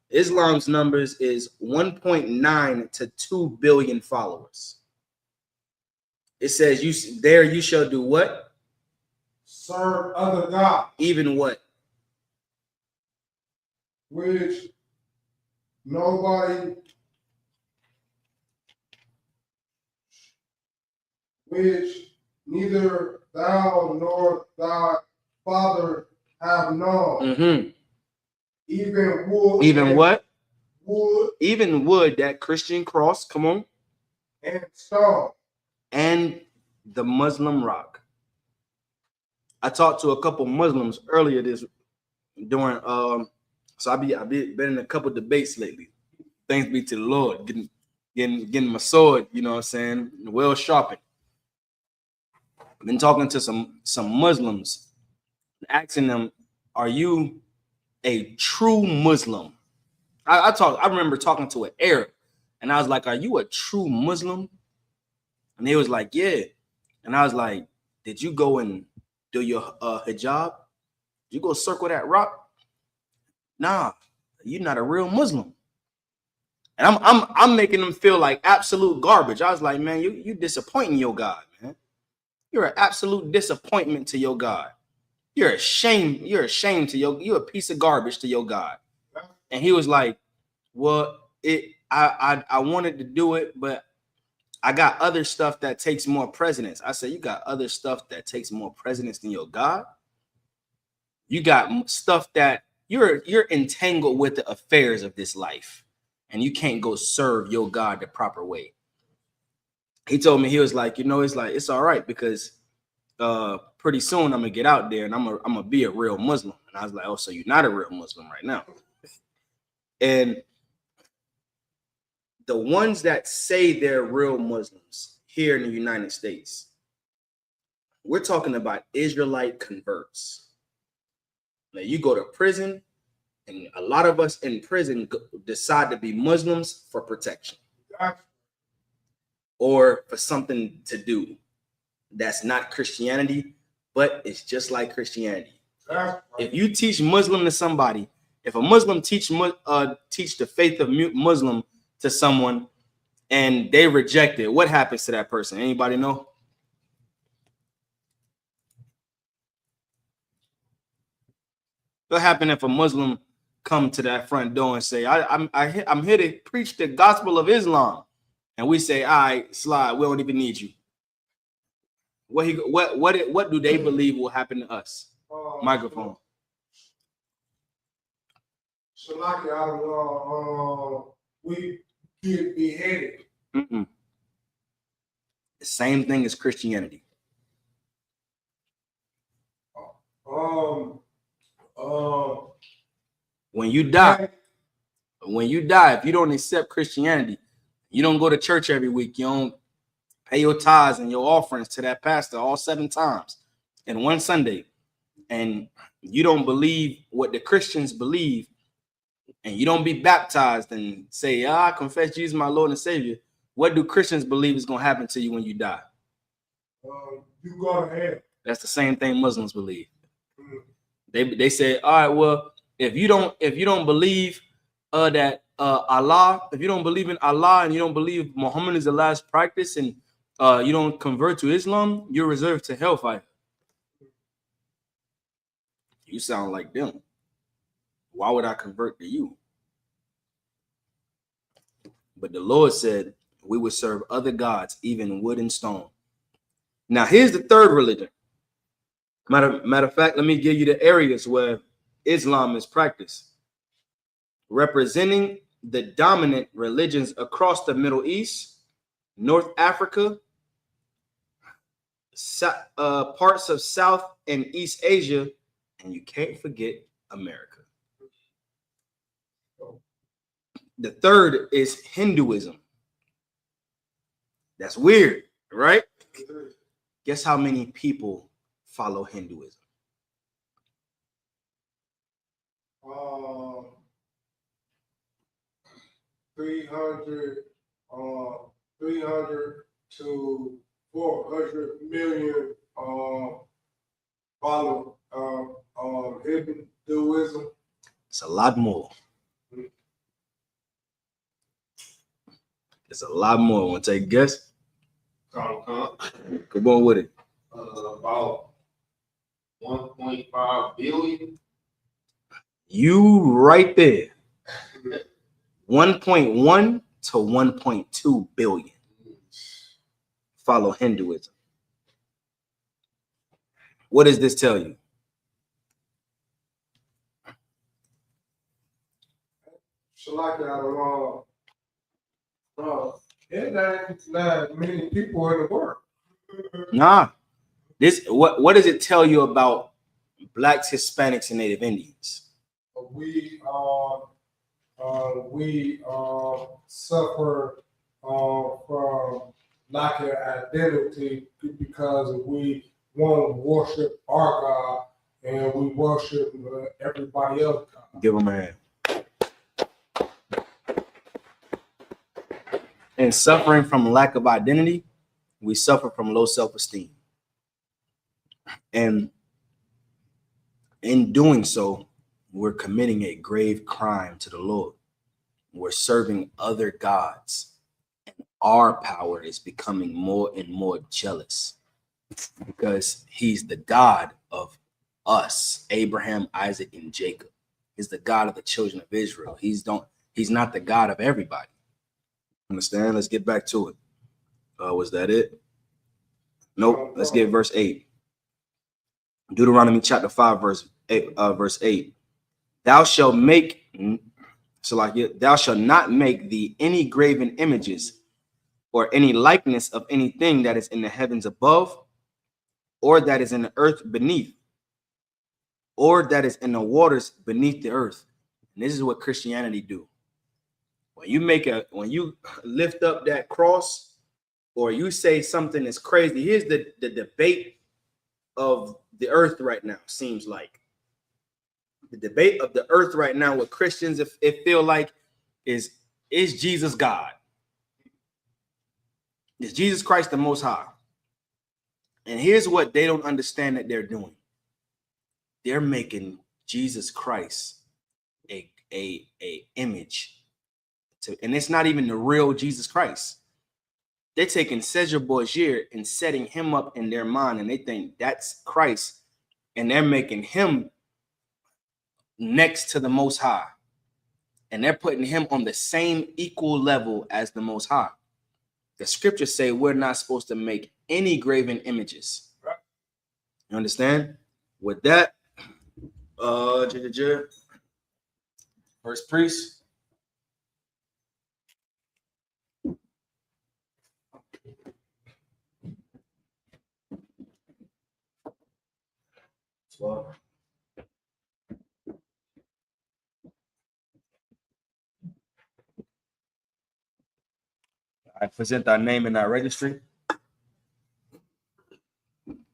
Islam's numbers is 1.9 to 2 billion followers. It says you shall do what? Serve other gods. Even what? Which nobody, which neither thou nor thy father have known. Mm-hmm. Even wood. Even what? Wood. Even wood, that Christian cross, come on. And stone. And the Muslim rock. I talked to a couple Muslims earlier during so I've been in a couple debates lately. Thanks be to the Lord, getting my sword, you know what I'm saying, well sharpened. I've been talking to some Muslims, asking them, are you a true Muslim? I remember talking to an Arab, and I was like, are you a true Muslim? And they was like, yeah. And I was like, did you go and do your hijab? Did you go circle that rock? Nah, you're not a real Muslim. And I'm making them feel like absolute garbage. I was like, man, you disappointing your God, man. You're an absolute disappointment to your God. You're ashamed to you're a piece of garbage to your God. And he was like, well, I wanted to do it, but I got other stuff that takes more precedence. I said, you got other stuff that takes more precedence than your God? You got stuff that you're entangled with the affairs of this life, and you can't go serve your God the proper way. He told me, he was like, it's all right, because pretty soon I'm gonna get out there and I'm gonna be a real Muslim. And I was like, oh, so you're not a real Muslim right now. And the ones that say they're real Muslims here in the United States, we're talking about Israelite converts. Now you go to prison, and a lot of us in prison decide to be Muslims for protection or for something to do that's not Christianity, but it's just like Christianity. If you teach Muslim to somebody, if a Muslim teach the faith of Muslim to someone and they reject it, what happens to that person? Anybody know? What happens if a Muslim come to that front door and say, I'm here to preach the gospel of Islam, and we say, all right, slide, we don't even need you. What do they believe will happen to us? Microphone. Shalaki, I don't know. We get beheaded. The same thing as Christianity. When you die, if you don't accept Christianity, you don't go to church every week, you don't pay your tithes and your offerings to that pastor all 7 times in one Sunday, and you don't believe what the Christians believe, and you don't be baptized and say, I confess Jesus my Lord and Savior, what do Christians believe is going to happen to you when you die? You go to hell. That's the same thing Muslims believe. They say, all right, well, if you don't believe that Allah, if you don't believe in Allah and you don't believe Muhammad is the last practice, and you don't convert to Islam, you're reserved to hellfire. You sound like them. Why would I convert to you? But the Lord said we would serve other gods, even wood and stone. Now, here's the third religion. Matter of fact, let me give you the areas where Islam is practiced. Representing the dominant religions across the Middle East, North Africa, parts of South and East Asia, and you can't forget America. The third is Hinduism. That's weird, right? Guess how many people follow Hinduism? 300 to 400 million follow Hinduism. It's a lot more. It's a lot more. Want to take a guess? Come on with it. About 1.5 billion. You right there. 1.1 to 1.2 billion follow Hinduism. What does this tell you? It's not many people in the world. Nah. What does it tell you about Blacks, Hispanics, and Native Indians? We suffer from lack of identity because we want to worship our God and we worship everybody else. Give them a hand. And suffering from lack of identity, we suffer from low self-esteem. And in doing so, we're committing a grave crime to the Lord. We're serving other gods. And our power is becoming more and more jealous because he's the God of us, Abraham, Isaac, and Jacob. He's the God of the children of Israel. He's not the God of everybody. Understand? Let's get back to it. Was that it? Nope. Let's get verse 8. Deuteronomy chapter 5, verse 8. Thou shalt not make thee any graven images or any likeness of anything that is in the heavens above, or that is in the earth beneath, or that is in the waters beneath the earth. And this is what Christianity do. When you lift up that cross, or you say something that's crazy, here's the debate of the earth right now. Seems like the debate of the earth right now with Christians, if it feel like, is Jesus God? Is Jesus Christ the Most High? And here's what they don't understand that they're doing. They're making Jesus Christ a image. And it's not even the real Jesus Christ. They're taking Cesar Borgia and setting him up in their mind, and they think that's Christ, and they're making him next to the Most High, and they're putting him on the same equal level as the Most High. The scriptures say we're not supposed to make any graven images. You understand? With that, first priest. I present thy name in thy registry.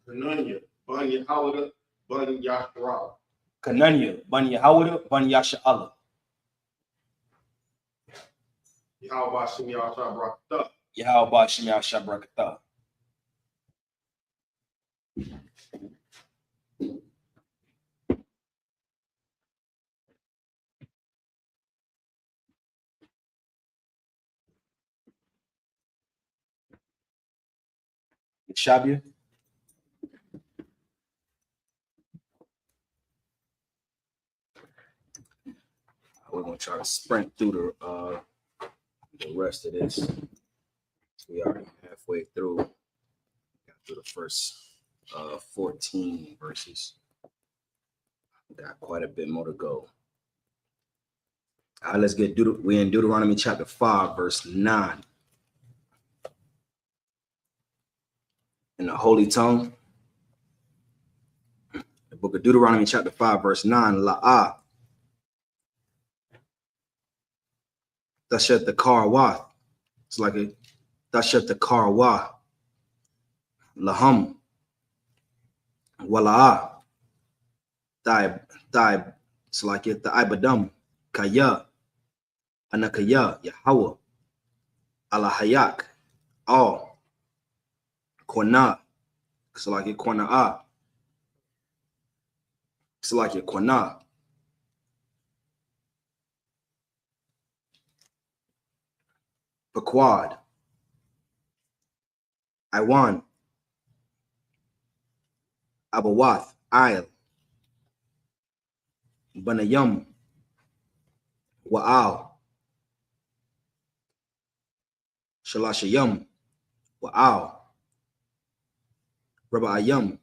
Kanunya, Banya Hawada, Banya Yashara. Kanunya, Banya Hawada, Banya Yasha'Allah. Yahweh Shem Yahshua Barakatah. Yahweh Shem Yahshua Barakatah. Shabia. We're gonna try to sprint through the rest of this. We already halfway through. Got through the first 14 verses. Got quite a bit more to go. All right, let's get we're in Deuteronomy chapter 5, verse 9. In the holy tongue. The book of Deuteronomy chapter 5, verse 9. La'ah. Tashet the karwa. It's like a Tashet the karwa. Laham. Wala'ah. Thaib. It's like it. The ibadam. Kaya. Anakaya. Yahweh. Alahayak. All. Kwana. It's like it. Kwana'ah. It's like it. Kwana. Pequod. Iwan. Abawath. Ayl. Banayam. Wa'al. Shalashayam. Wa'al. Raba'ayam.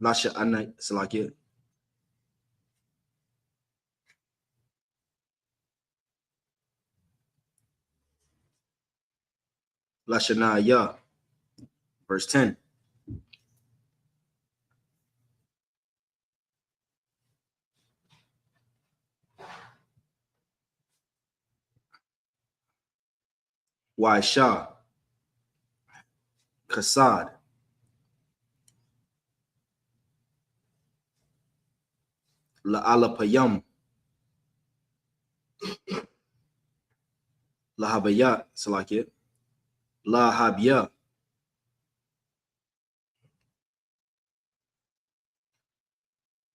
Lasha Anna Salakia. Lashanaya. Verse 10. Waisha. Kasad. La'alapayam. Lahabaya. Salakia. Lahabya.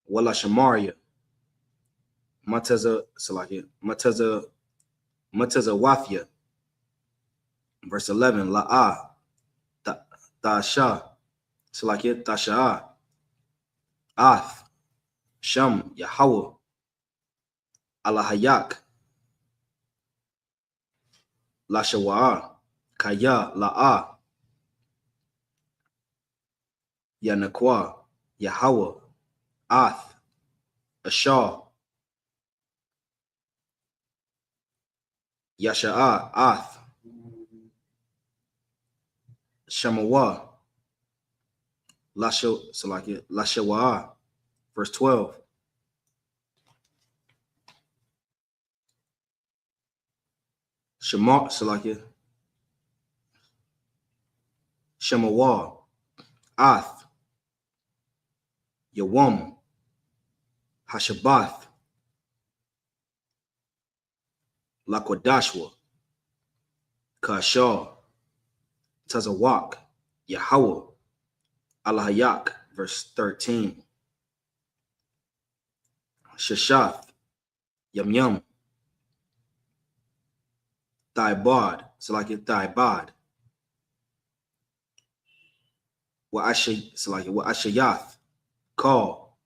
Wala Shamaria. Mataza Salakia. Mataza Wafia. Verse 11. La'ah. Tasha. Salakia. Tasha. Ath. Sham. Yahweh. Alahayak. Lashawa'ah. Kaya. La'ah. Yanakwa. Yahweh. Ath. Ashar. Yasha'ah. Ath. Shamawa. Lashawa'ah. Verse 12. Shema Salakia. Shemawa. Ath. Yawam. Hashabath. Lakwadashwa. Kashar. Tazawak. Yahweh. Alahayak. Verse 13. Shashath. Yam. Thaibad. Salakia. Thaibad. Wa'ashayath. Call.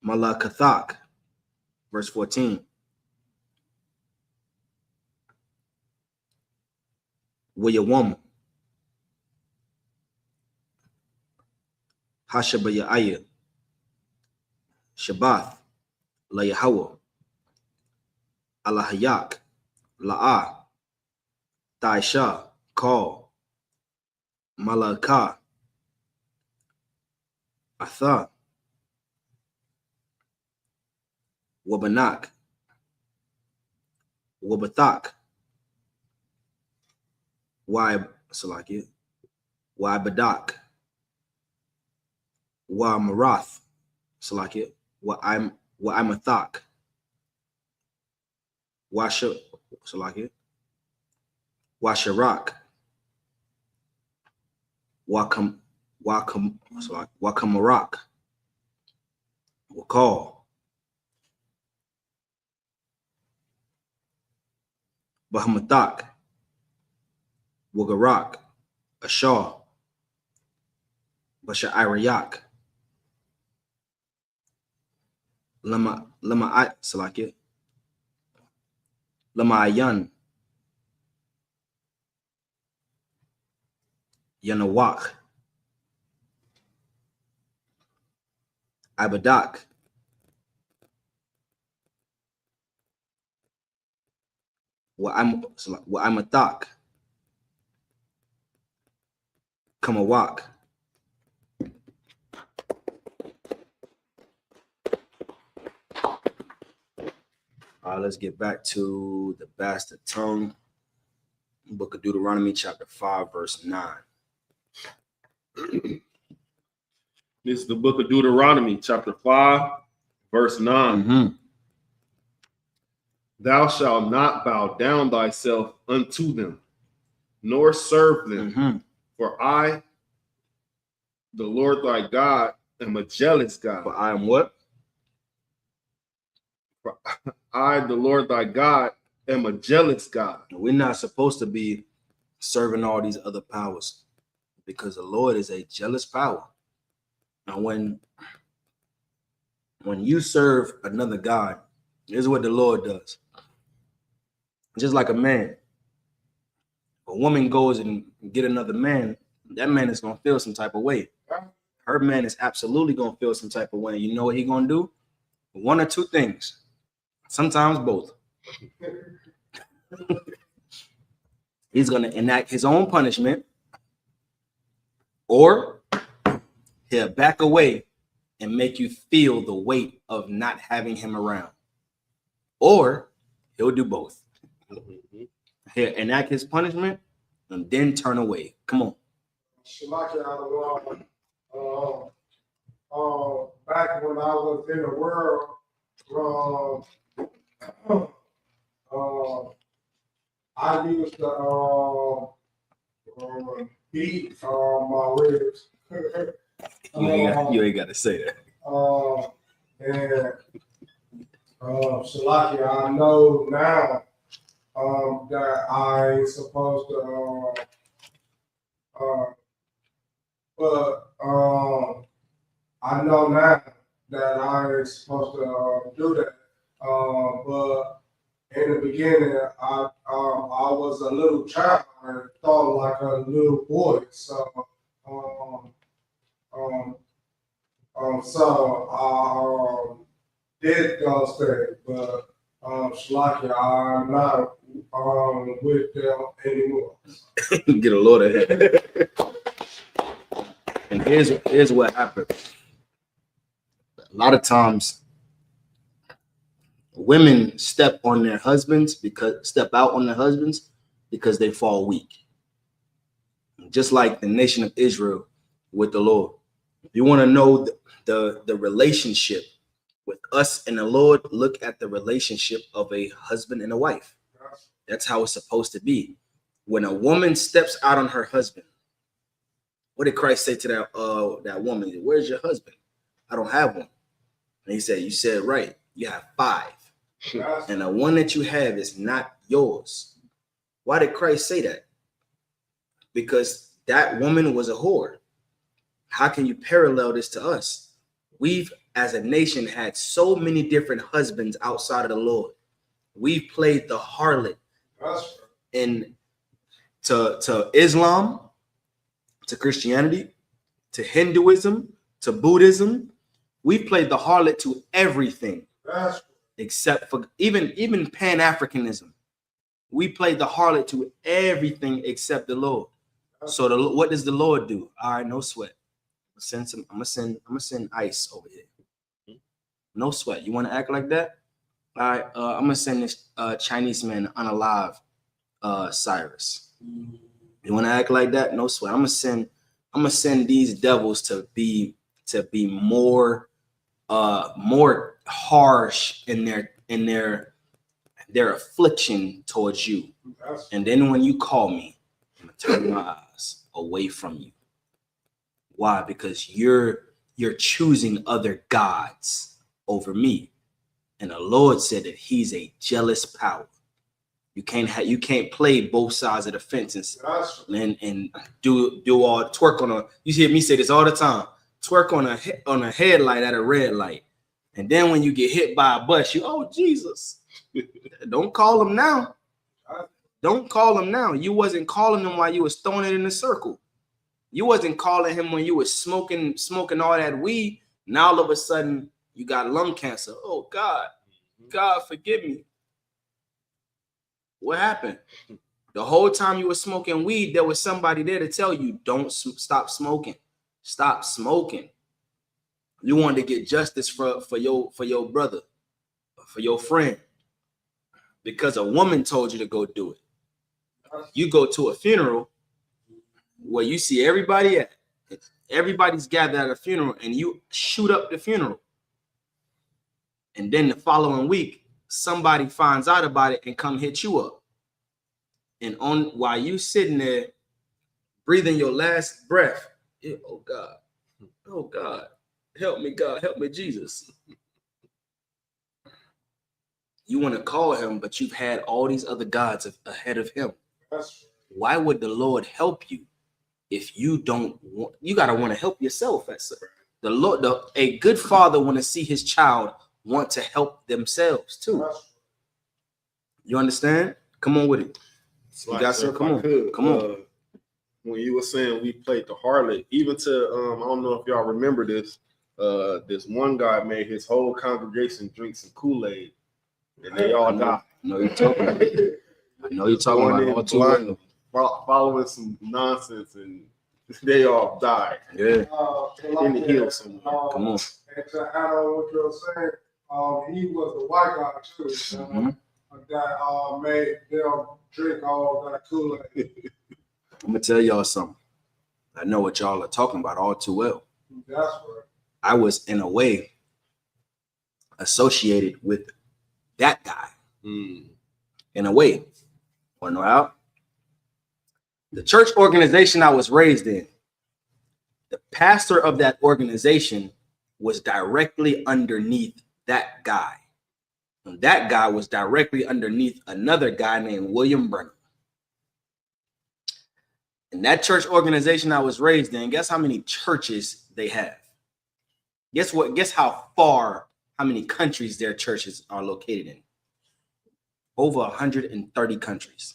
Malakathak. Verse 14. Wayawam. Hashabayaya. Shabath. La Yahweh. Alahayak. La'ah. Taisha. Call. Malakah. Atha, Wabanak, Wabathak, Salakia, Wabadak, Wamarath, Salakia, Wa'amathak, Washa, Salakia, Washarak, Wakamarak, Wakal, Bahamathak, Wagarak, Ashar, Basha'irayak, Lama Salakia, Lamayan, Yanawak, Abadak, Wa'amathak, Kamawak. Let's get back to the bastard tongue. Book of Deuteronomy, chapter 5, verse 9. This is the book of Deuteronomy, chapter 5, verse 9. Mm-hmm. Thou shalt not bow down thyself unto them, nor serve them. Mm-hmm. For I, the Lord thy God, am a jealous God. For I am what? For I, the Lord thy God, am a jealous God. We're not supposed to be serving all these other powers because the Lord is a jealous power. And when you serve another God, this is what the Lord does. Just like a man. A woman goes and get another man, that man is going to feel some type of way. Her man is absolutely going to feel some type of way. You know what he's going to do? One or two things. Sometimes both. He's going to enact his own punishment, or he'll back away and make you feel the weight of not having him around. Or he'll do both. He'll enact his punishment and then turn away. Come on. Back when I was in the world, I used to beat my ribs. You ain't got to say that. And Shalakia, I know now that I supposed to, but I know now that I ain't supposed to do that. But in the beginning, I was a little child and thought like a little boy. So I did those things, but Shalakia, I'm not with them anymore. Get a load of that. And here's what happened. A lot of times women step out on their husbands because they fall weak. Just like the nation of Israel with the Lord. If you want to know the relationship with us and the Lord, look at the relationship of a husband and a wife. That's how it's supposed to be. When a woman steps out on her husband, what did Christ say to that woman? Where's your husband? I don't have one. And he said, you said right. You have 5. And the one that you have is not yours. Why did Christ say that? Because that woman was a whore. How can you parallel this to us? We've, as a nation, had so many different husbands outside of the Lord. We've played the harlot to Islam, to Christianity, to Hinduism, to Buddhism. We played the harlot to everything, except for even Pan-Africanism. We played the harlot to everything except the Lord. So what does the Lord do? All right, no sweat. I'm gonna send ICE over here. No sweat. You want to act like that? All right. I'm gonna send this Chinese man unalive Cyrus. You want to act like that? No sweat. I'm gonna send these devils to be more harsh in their affliction towards you. And then when you call me, I'm gonna turn my eyes away from you. Why? Because you're choosing other gods over me. And the Lord said that he's a jealous power. You can't play both sides of the fence and do all twerk on a. You hear me say this all the time. Twerk on a headlight at a red light, and then when you get hit by a bus, oh Jesus! Don't call him now. Don't call him now. You wasn't calling him while you was throwing it in a circle. You wasn't calling him when you was smoking all that weed. Now all of a sudden you got lung cancer. Oh God, God forgive me. What happened? The whole time you were smoking weed, there was somebody there to tell you, don't stop smoking. Stop smoking. You wanted to get justice for your brother, for your friend, because a woman told you to go do it. You go to a funeral where you see everybody at. Everybody's gathered at a funeral, and you shoot up the funeral. And then the following week, somebody finds out about it and come hit you up. And while you sitting there breathing your last breath, oh God, help me, God, help me, Jesus. You want to call him, but you've had all these other gods ahead of him. Why would the Lord help you if you don't want? You gotta want to help yourself. The Lord, a good father want to see his child want to help themselves too. You understand? Come on with it. You got some? Come on. When you were saying we played the harlot, even to I don't know if y'all remember this. This one guy made his whole congregation drink some Kool-Aid, and they all died. I know you're talking about all too well. Following some nonsense, and they all died. Yeah. In the hill somewhere. Come on. And to add on what you're saying, he was a white guy too. That made them drink all that Kool-Aid. I'm gonna tell y'all something. I know what y'all are talking about all too well. That's right. I was in a way associated with that guy. In a way. Want to know how? The church organization I was raised in, the pastor of that organization was directly underneath that guy. And that guy was directly underneath another guy named William Brennan. And that church organization I was raised in, guess how many churches they have? Guess what? Guess how many countries their churches are located in? Over 130 countries.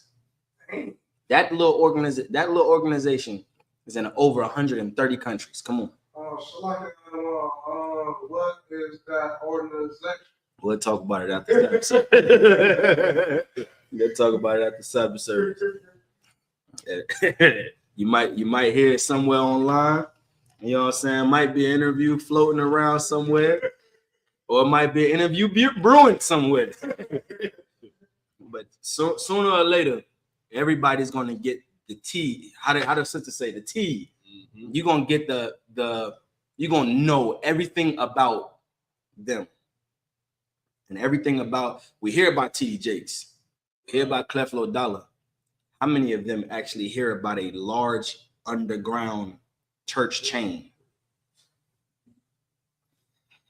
That little organization is in over 130 countries. Come on. What is that organization? We'll talk about it after the episode. We'll talk about it after Sabbath service. You might hear it somewhere online. You know what I'm saying? Might be an interview floating around somewhere, or it might be an interview brewing somewhere. But sooner or later, everybody's gonna get the tea. How the sister say the tea? You're gonna get you're gonna know everything about them. And everything about, we hear about T.D. Jakes, we hear about Creflo Dollar. How many of them actually hear about a large underground church chain?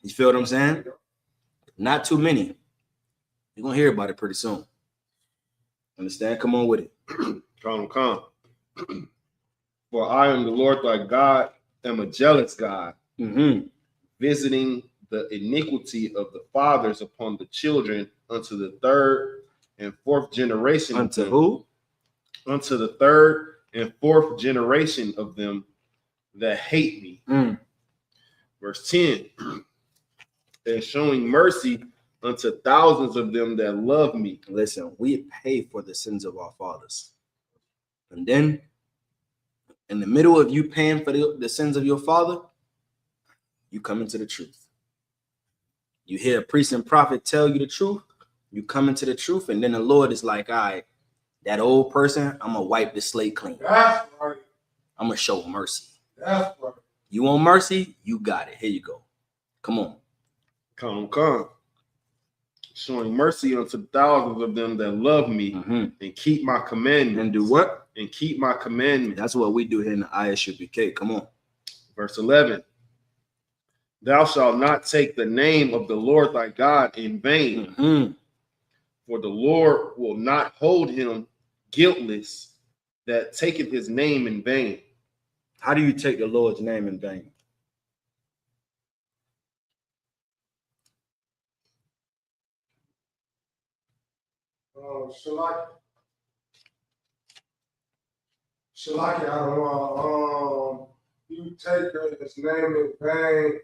You feel what I'm saying? Not too many. You're going to hear about it pretty soon. Understand? Come on with it. Come. For I am the Lord thy God, am a jealous God, visiting the iniquity of the fathers upon the children unto the third and fourth generation. Unto who? Unto the third and fourth generation of them that hate me. Verse 10. And showing mercy unto thousands of them that love me. Listen, we pay for the sins of our fathers. And then, in the middle of you paying for the sins of your father, you come into the truth. You hear a priest and prophet tell you the truth, you come into the truth, and then the Lord is like, all right, that old person, I'm gonna wipe the slate clean. That's right. I'm gonna show mercy. That's right. You want mercy? You got it. Here you go. Come on. Come. Showing mercy unto thousands of them that love me and keep my commandments. And do what? And keep my commandments. That's what we do here in the I.S.U.P.K. Come on. Verse 11. Thou shalt not take the name of the Lord thy God in vain, for the Lord will not hold him guiltless that taketh his name in vain. How do you take the Lord's name in vain? Shalaki, I don't know. You take his name in vain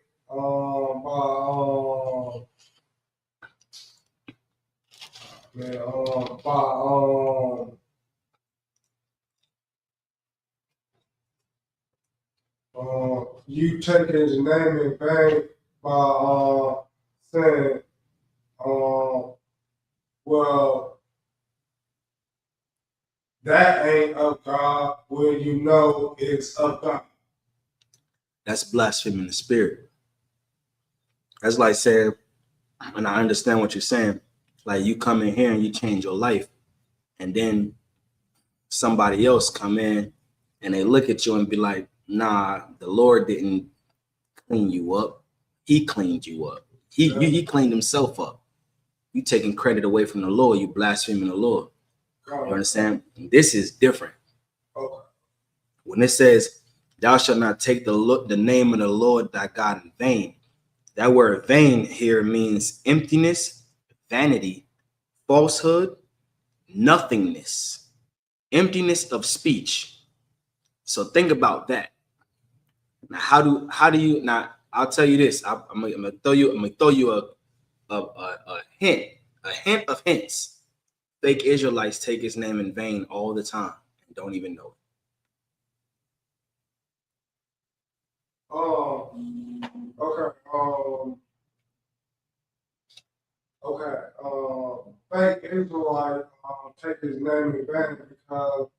you take his name in vain by saying, well, that ain't of God when you know it's of God. That's blaspheming the spirit. That's like saying, and I understand what you're saying, like you come in here and you change your life, and then somebody else come in and they look at you and be like, nah, the Lord didn't clean you up. He cleaned you up. He cleaned himself up. You taking credit away from the Lord. You blaspheming the Lord. You understand? This is different. Okay. When it says, thou shalt not take the name of the Lord thy God in vain, that word vain here means emptiness, vanity, falsehood, nothingness, emptiness of speech. So think about that. Now, how do you now? I'll tell you this. I'm gonna throw you a hint of hints. Fake Israelites take his name in vain all the time and don't even know it. Fake Israelite take his name in vain because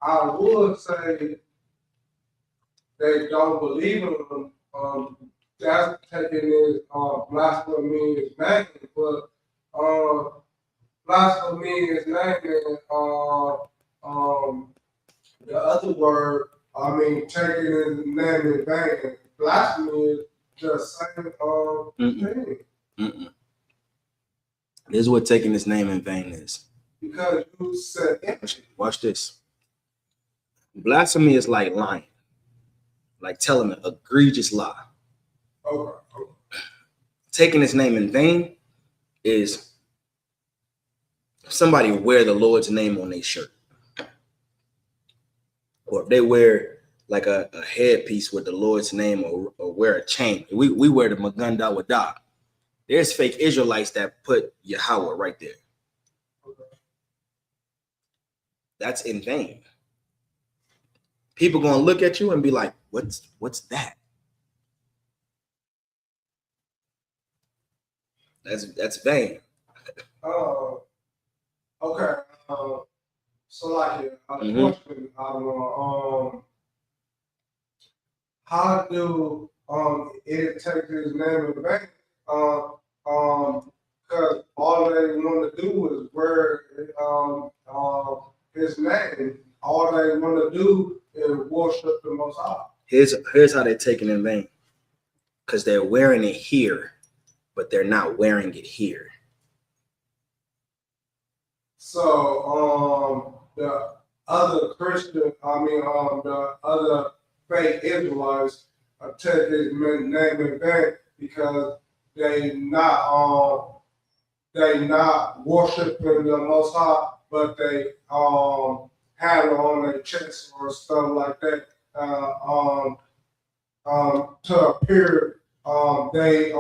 I would say they don't believe in him. That's taking his blasphemy his name, but blasphemy his name is the other word. I mean, taking his name in vain. Blasphemy is the same thing. This is what taking his name in vain is. Because you said empty. Watch this. Blasphemy is like lying, like telling an egregious lie. Okay. Taking his name in vain is somebody wear the Lord's name on their shirt, or if they wear like a headpiece with the Lord's name, or wear a chain. We wear the Maganda Wada. There's fake Israelites that put Yahweh right there. Okay. That's in vain. People gonna look at you and be like, what's that? That's vain. Okay. So like a question, I don't know. How do it take his name in vain? Because all they want to do is wear his name. All they want to do is worship the Most High. Here's how they're taking in vain. Because they're wearing it here, but they're not wearing it here. So the other Christian, the other fake Israelites take his name in vain because they not worshiping the Most High, but they have it on their chest or stuff like that to appear they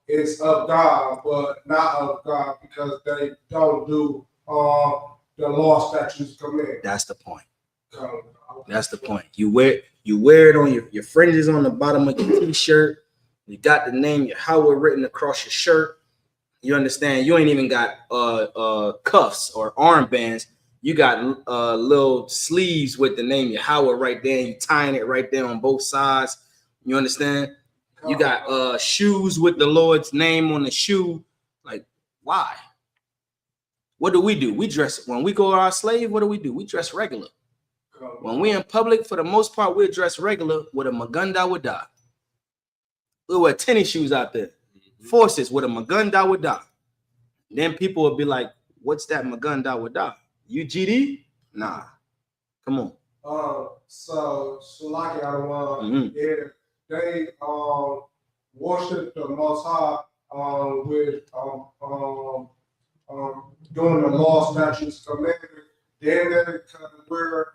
it's of God, but not of God because they don't do the law, statutes, commandments. That's the point. That's the point. You wear it on your fringes on the bottom of your t-shirt. You got the name Yahweh written across your shirt. You understand? You ain't even got cuffs or armbands. You got little sleeves with the name Yahweh right there. You tying it right there on both sides. You understand? You got shoes with the Lord's name on the shoe. Like, why? What do? We dress when we go to our slave. What do? We dress regular. When we in public, for the most part, we dress regular with a maganda wada. We wear tennis shoes out there. Forces with a maganda wada. Then people will be like, "What's that maganda wada? You GD? Nah, come on." So Shalaki Adawan, if they worship the Most High with doing the law, statutes, commandments, then they can wear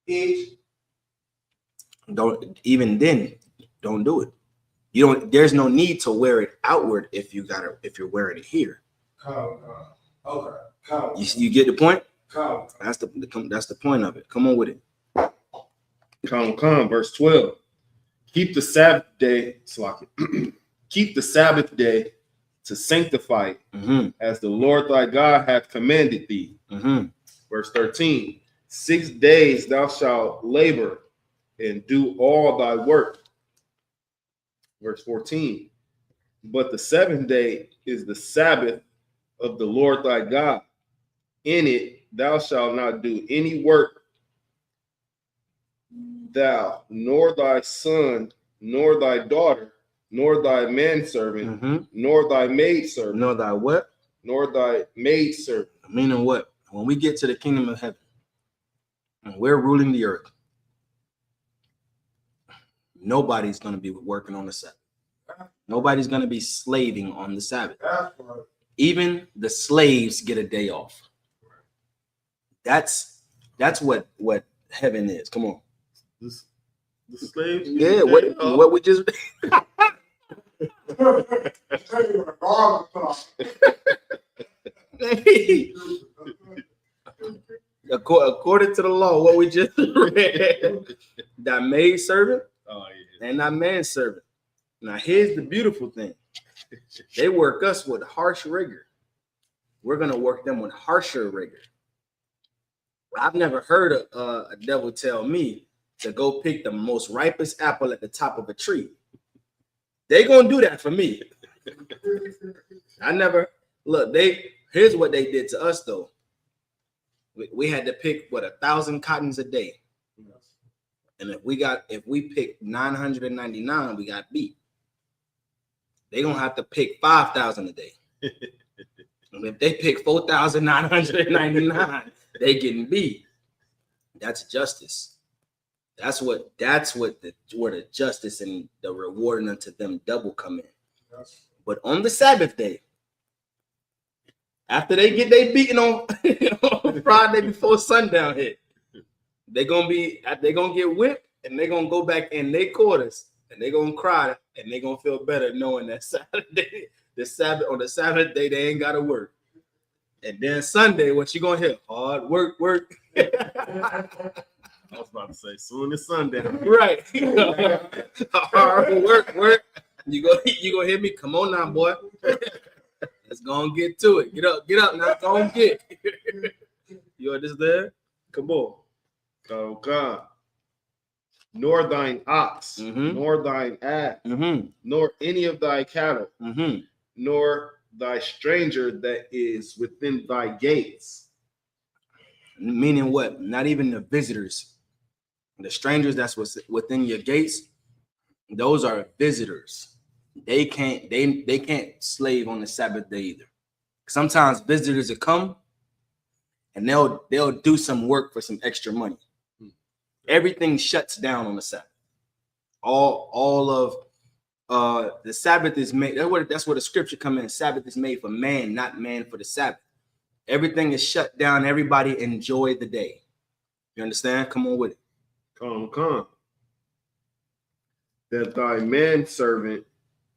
it. Don't do it. You don't. There's no need to wear it outward if you're wearing it here. Okay. You get the point? That's the point of it. Come on with it. Verse 12. Keep the Sabbath day, keep the Sabbath day to sanctify it, as the Lord thy God hath commanded thee. Verse 13. 6 days thou shalt labor and do all thy work. Verse 14. But the 7th day is the Sabbath of the Lord thy God. In it thou shalt not do any work, thou, nor thy son, nor thy daughter, nor thy manservant, nor thy maidservant. Nor thy what? Nor thy maidservant. Meaning what? When we get to the kingdom of heaven, and we're ruling the earth, nobody's going to be working on the Sabbath. Nobody's going to be slaving on the Sabbath. Even the slaves get a day off. That's what heaven is. Come on. The slaves? Yeah, what we just according to the law, what we just read, that maid servant and that man servant. Now, here's the beautiful thing. They work us with harsh rigor. We're going to work them with harsher rigor. I've never heard a devil tell me to go pick the most ripest apple at the top of a tree. They going to do that for me. I never, look, here's what they did to us, though. We had to pick, 1,000 cottons a day. And if we pick 999, we got beat. They're going to have to pick 5,000 a day. And if they pick 4,999, they getting beat. That's justice. That's where the justice and the rewarding unto them double come in. But on the Sabbath day, after they get they beating on Friday before sundown hit, they're gonna get whipped and they're gonna go back in their quarters and they're gonna cry and they're gonna feel better knowing that Saturday, the Sabbath day, they ain't gotta work. And then Sunday, what you gonna hear? Hard work. I was about to say soon as sundown. Right. Hard work. You gonna hear me? Come on now, boy. Let's go and get to it. Get up now. Go and get. You understand? Come on. Oh God. Nor thine ox, nor thine ass, nor any of thy cattle, nor thy stranger that is within thy gates. Meaning what? Not even the visitors. The strangers that's within your gates, those are visitors. They can't slave on the Sabbath day either. Sometimes visitors will come and they'll do some work for some extra money. Everything shuts down on the Sabbath. All of the Sabbath is made. That's where the scripture comes in. Sabbath is made for man, not man for the Sabbath. Everything is shut down. Everybody enjoy the day. You understand? Come on with it. Come. That thy manservant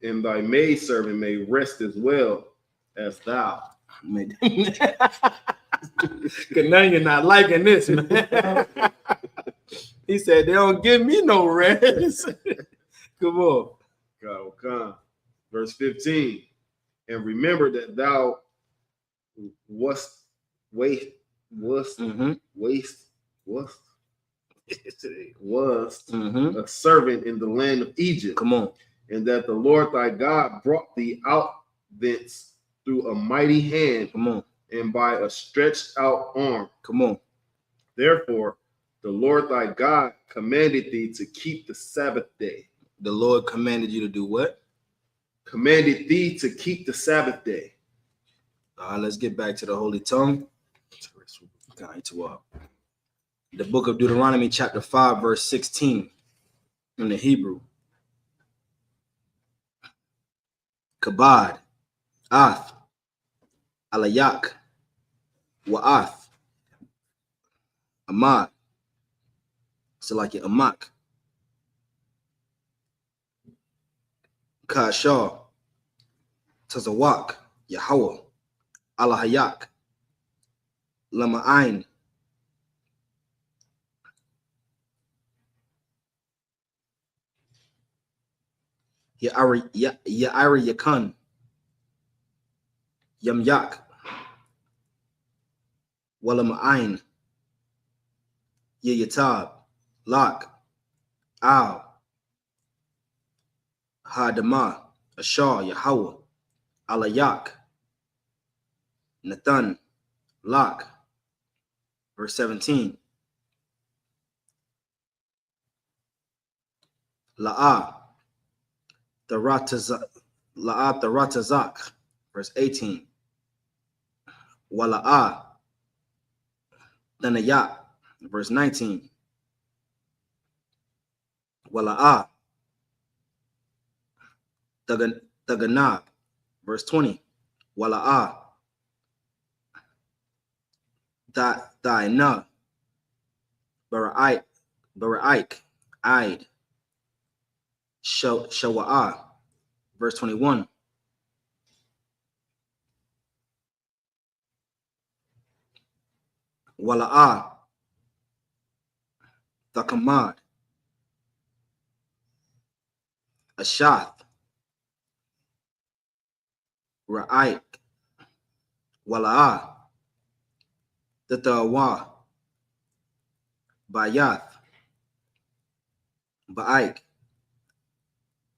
and thy maidservant may rest as well as thou. Cause now you're not liking this, man. He said they don't give me no rest. Come on. God, come. Verse 15. And remember that thou wast a servant in the land of Egypt. Come on. And that the Lord thy God brought thee out thence through a mighty hand. Come on. And by a stretched out arm. Come on. Therefore, the Lord thy God commanded thee to keep the Sabbath day. The Lord commanded you to do what? Commanded thee to keep the Sabbath day. Let's get back to the Holy Tongue. The book of Deuteronomy, chapter 5, verse 16 in the Hebrew. Kabad, Ath, Alayak, Wa'ath, Amad, Salaki Amak, Kasha, Tazawak, Yahweh, Alahayak, Lama'ain, Ya'ari Yakan, Yamyak, Walama'ain, Yayatab, Lak, Al, Hadama, Ashar, Yahweh, Alayak, Nathan, Lak. Verse 17. La'ah, Taratazak. Verse 18. Wala'ah, Tanayak. Verse 19. Wala'ah, Taganab. Verse 20. Wala'ah, Da'ina, Bara'ik, Aid, Shawa'ah. Verse 21. Wala'ah, Thakamad, Ashath, Ra'ik, Wala'ah, Tatawa, Bayath, Ba'ik,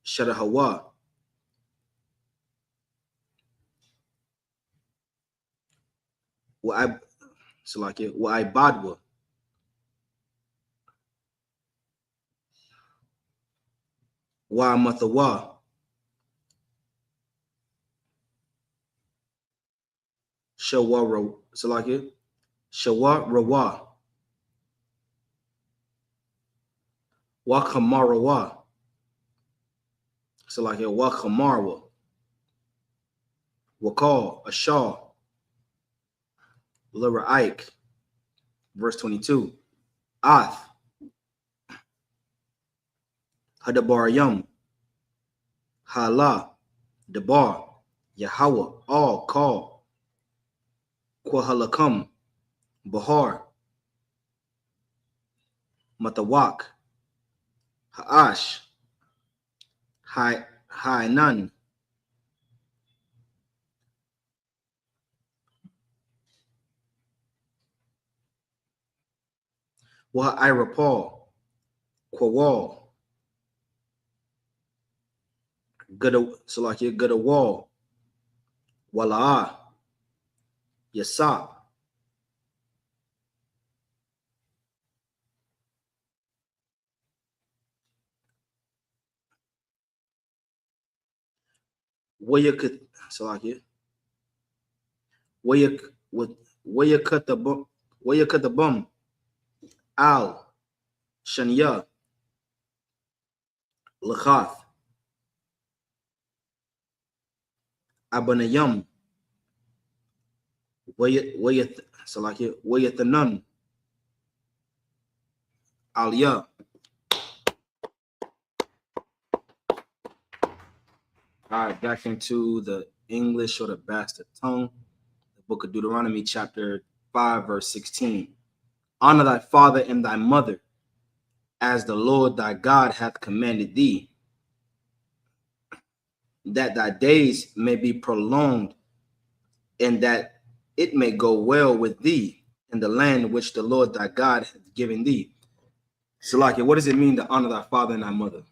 Shadahawa, Wa'ibadwa, Wa'amathawa, Shawarawa, Wakamarawa, Wakamarwa, Wakal, Ashar, Lira'ik. Verse 22. Ath, Hadabarayam, Hala, Debar, Yahweh, all call, Kwahalakam, Bahar, Matawak, Ha'ash, Hainan, Wa'irapal, Kwawal, Gadawal, Wala'ah, Yasap, Wayakat the bum, Al, Shania, Lachath, Abanayam, Wayathanun, Aliyah. All right, back into the English or the bastard tongue. The book of Deuteronomy, chapter 5, verse 16. Honor thy father and thy mother, as the Lord thy God hath commanded thee, that thy days may be prolonged, and that it may go well with thee in the land which the Lord thy God hath given thee. Salakia, what does it mean to honor thy father and thy mother?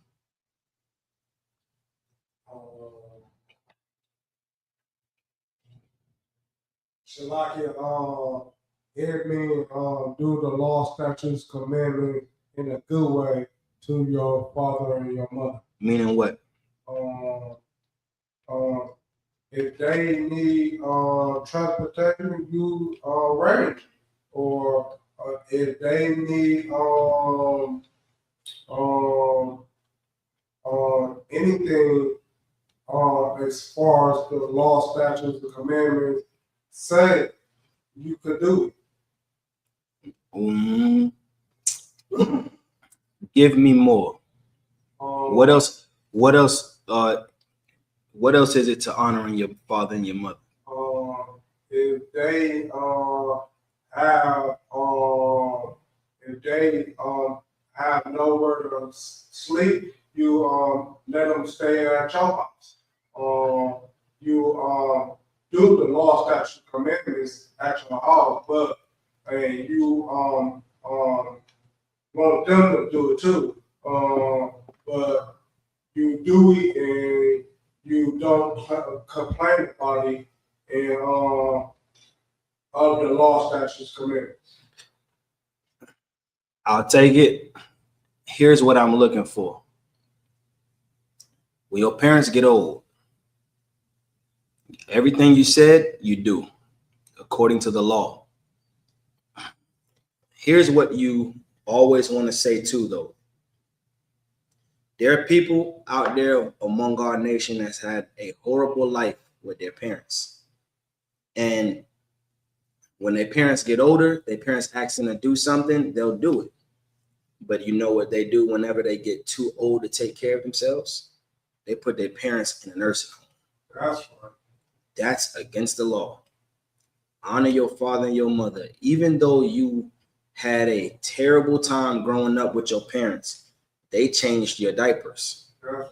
Shalakia, it means do the law, statutes, commandments in a good way to your father and your mother. Meaning what? If they need transportation, you arrange. Or if they need anything as far as the law, statutes, the commandments say, you could do it. Give me more. What else? What else? What else is it to honoring your father and your mother? If they have nowhere to sleep, you let them stay at your house. You do the law, statutes, commandments at your house, but you want them to do it too. But you do it and you don't complain about it and of the law, statutes, commandments. I'll take it. Here's what I'm looking for. When your parents get old, everything you said, you do according to the law. Here's what you always want to say too, though. There are people out there among our nation that's had a horrible life with their parents. And when their parents get older, their parents ask them to do something, they'll do it. But you know what they do whenever they get too old to take care of themselves? They put their parents in a nursing home. That's right. That's against the law. Honor your father and your mother. Even though you had a terrible time growing up with your parents, they changed your diapers. Yeah.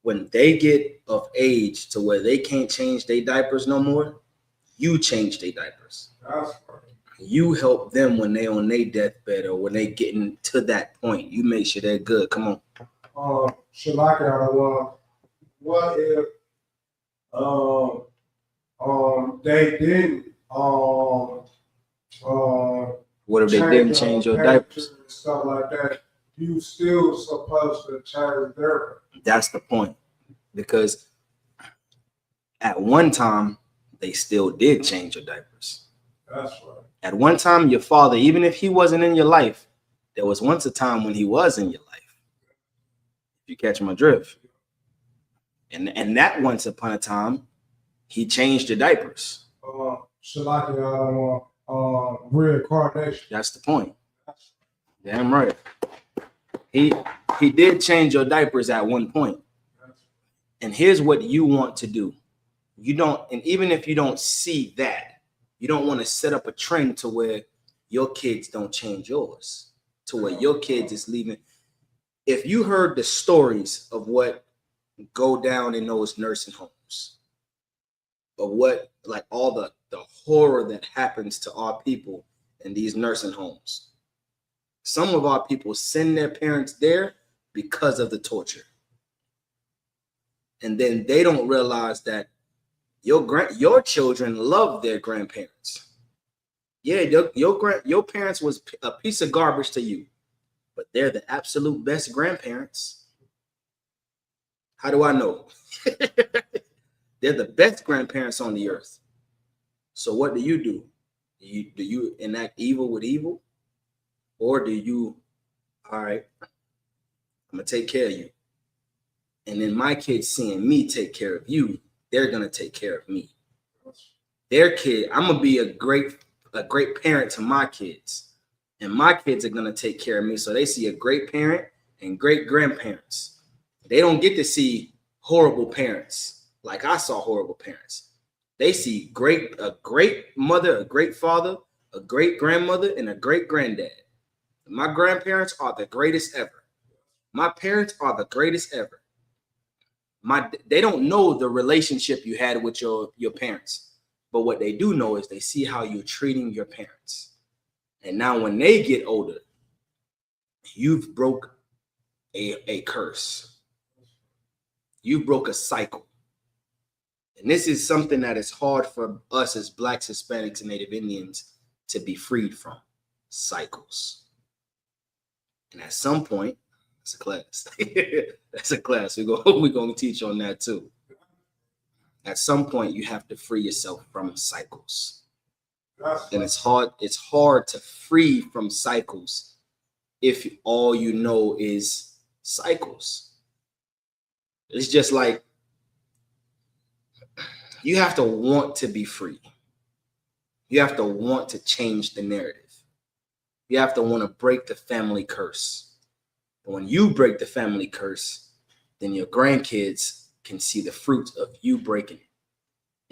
When they get of age to where they can't change their diapers no more, you change their diapers. That's right. You help them when they on their deathbed or when they getting to that point. You make sure they're good. Come on. Shalaka, what if they didn't what if they didn't change your diapers? And stuff like that. You still supposed to change their. That's the point. Because at one time, they still did change your diapers. That's right. At one time, your father, even if he wasn't in your life, there was once a time when he was in your life. If you catch my drift. And that once upon a time, he changed your diapers. Reincarnation. That's the point. Damn right. He did change your diapers at one point. And here's what you want to do. You don't, and even if you don't see that, you don't want to set up a trend to where your kids don't change yours, to where your kids is leaving. If you heard the stories of what go down in those nursing homes, of what, like all the horror that happens to our people in these nursing homes. Some of our people send their parents there because of the torture. And then they don't realize that your children love their grandparents. Yeah, your parents was a piece of garbage to you, but they're the absolute best grandparents. How do I know? They're the best grandparents on the earth. So what do? Do you enact evil with evil? Or do you, all right, I'm going to take care of you. And then my kids seeing me take care of you, they're going to take care of me. Their kid, I'm going to be a great parent to my kids. And my kids are going to take care of me. So they see a great parent and great grandparents. They don't get to see horrible parents like I saw horrible parents. They see a great mother, a great father a great grandmother, and a great granddad. My grandparents are the greatest ever. My parents are the greatest ever. They don't know the relationship you had with your parents, but what they do know is they see how you're treating your parents. And now when they get older, you've broke a curse. You broke a cycle. And this is something that is hard for us as Blacks, Hispanics, and Native Indians to be freed from. Cycles. And at some point, that's a class. That's a class. We're going to teach on that too. At some point, you have to free yourself from cycles. And it's hard to free from cycles if all you know is cycles. It's just like you have to want to be free. You have to want to change the narrative. You have to want to break the family curse. And when you break the family curse, then your grandkids can see the fruit of you breaking it.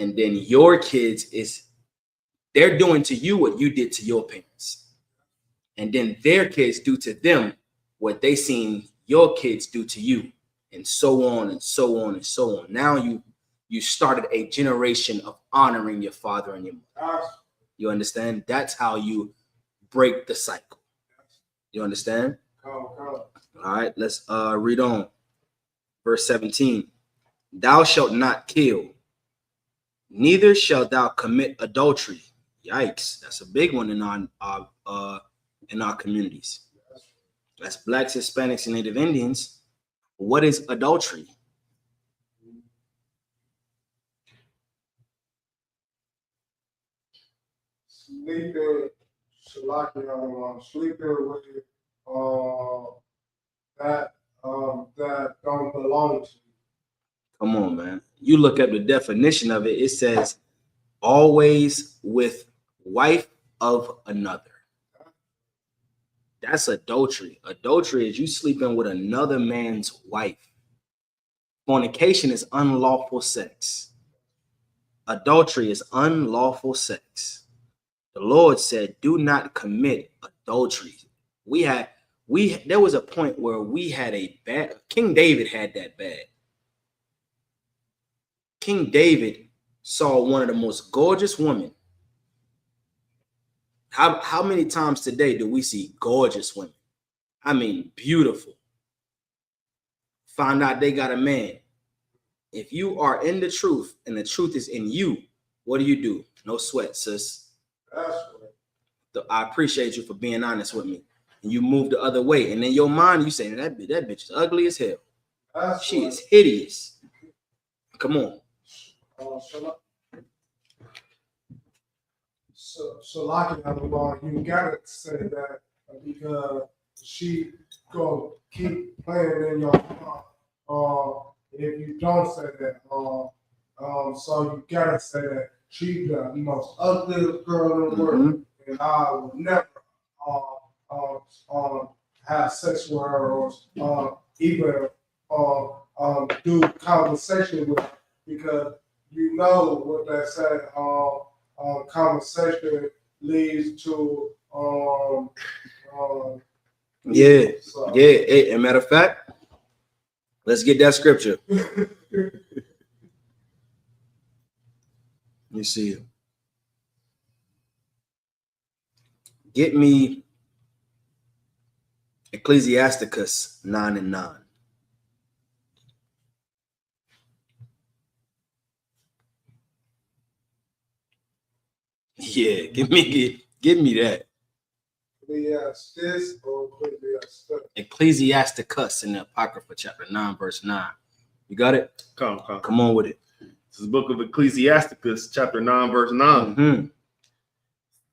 And then your kids they're doing to you what you did to your parents. And then their kids do to them what they seen your kids do to you. And so on and so on and so on. Now you started a generation of honoring your father and your mother. You understand? That's how you break the cycle. You understand? All right, let's read on. Verse 17. Thou shalt not kill, neither shalt thou commit adultery. Yikes, that's a big one in our communities. That's Blacks, Hispanics, and Native Indians. What is adultery? Sleeping, sleeping with that don't belong to you. Come on, man. You look up the definition of it. It says, always with wife of another. That's adultery. Adultery is you sleeping with another man's wife. Fornication is unlawful sex. Adultery is unlawful sex. The Lord said, do not commit adultery. There was a point where we had King David had that bad. King David saw one of the most gorgeous women. How many times today do we see gorgeous women? I mean, beautiful. Find out they got a man. If you are in the truth and the truth is in you, what do? No sweat, sis. I appreciate you for being honest with me. And you move the other way. And in your mind, you say, that bitch is ugly as hell. She is hideous. Come on. So like you gotta say that because she gonna keep playing in your if you don't say that so you gotta say that she's the most ugliest girl in the world, and I would never have sex with her or even do conversation with her, because you know what they say, conversation leads to yeah. Hey, as a matter of fact, let's get that scripture. Let me see. Get me Ecclesiasticus 9:9. Yeah, give me that. Ecclesiasticus in the Apocrypha chapter 9, verse 9. You got it? Come on with it. This is the book of Ecclesiasticus, chapter 9, verse 9.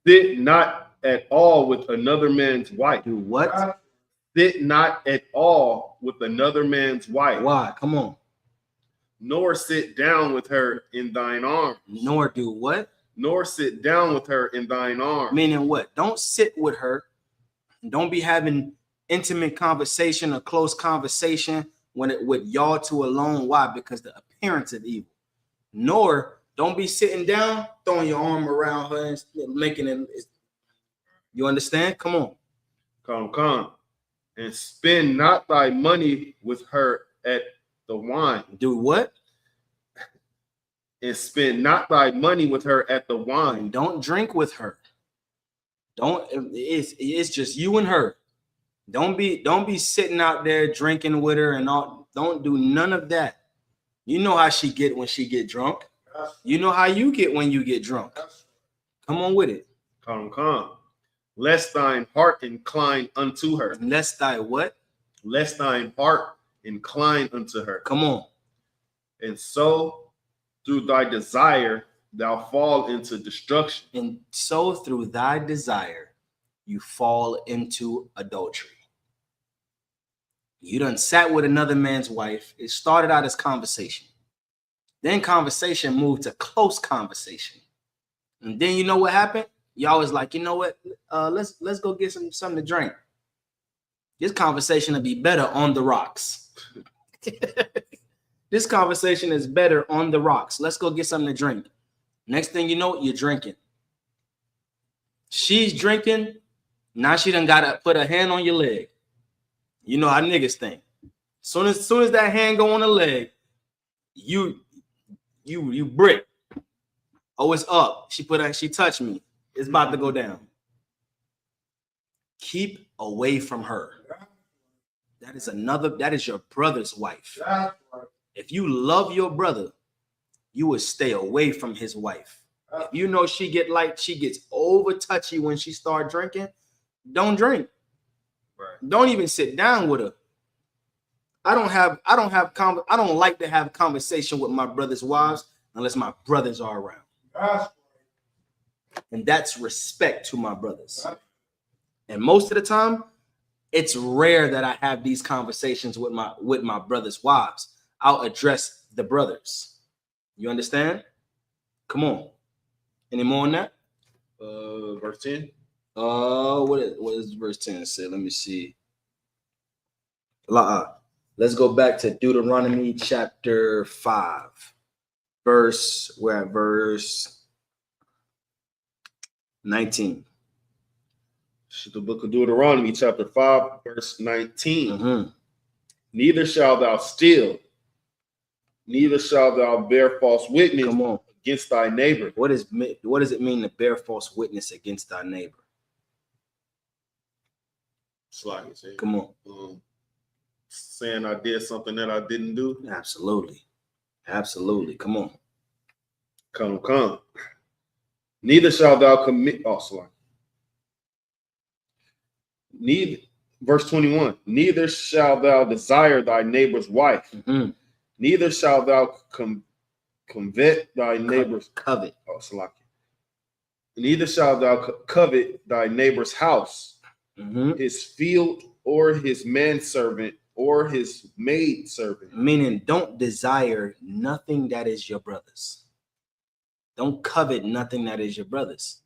Sit not at all with another man's wife. Do what? Sit not at all with another man's wife. Why? Come on. Nor sit down with her in thine arms. Nor do what? Nor sit down with her in thine arms. Meaning what? Don't sit with her. Don't be having intimate conversation or close conversation with y'all two alone. Why? Because the appearance of evil. Nor don't be sitting down, throwing your arm around her and making it You understand? Come on. Come. And spend not thy money with her at the wine. Do what? And spend not thy money with her at the wine. And don't drink with her. It's just you and her. Don't be sitting out there drinking with her and all. Don't do none of that. You know how she get when she get drunk. You know how you get when you get drunk. Come on with it. Come. Lest thine heart incline unto her. Lest thy what? Lest thine heart incline unto her. Come on. And so through thy desire thou fall into destruction. And so through thy desire you fall into adultery. You done sat with another man's wife. It started out as conversation. Then conversation moved to close conversation. And then you know what happened? Y'all was like, you know what? Let's go get something to drink. This conversation will be better on the rocks. This conversation is better on the rocks. Let's go get something to drink. Next thing you know, you're drinking. She's drinking. Now she done got to put a hand on your leg. You know how niggas think. Soon as that hand go on the leg, you brick. Oh, it's up. She touched me. It's about to go down. Keep away from her. That is your brother's wife. If you love your brother, you would stay away from his wife. If you know she gets over touchy when she start drinking, don't drink. Right. Don't even sit down with her. I don't like to have conversation with my brother's wives unless my brothers are around. And that's respect to my brothers. And most of the time, it's rare that I have these conversations with my brothers' wives. I'll address the brothers. You understand? Come on. Any more on that? Verse 10. What is verse 10 say? Let me see. Let's go back to Deuteronomy chapter 5. We're at verse 19. The book of Deuteronomy, chapter 5, verse 19. Mm-hmm. Neither shalt thou steal, neither shalt thou bear false witness against thy neighbor. What does it mean to bear false witness against thy neighbor? It's like you say. Come on. Saying I did something that I didn't do. Absolutely. Come on. Come. Neither shalt thou commit. Verse 21. Neither shalt thou desire thy neighbor's wife. Mm-hmm. Neither shalt thou covet thy neighbor's covet. Neither shalt thou covet thy neighbor's house, mm-hmm. his field, or his manservant, or his maid servant. Meaning, don't desire nothing that is your brother's. Don't covet nothing that is your brother's.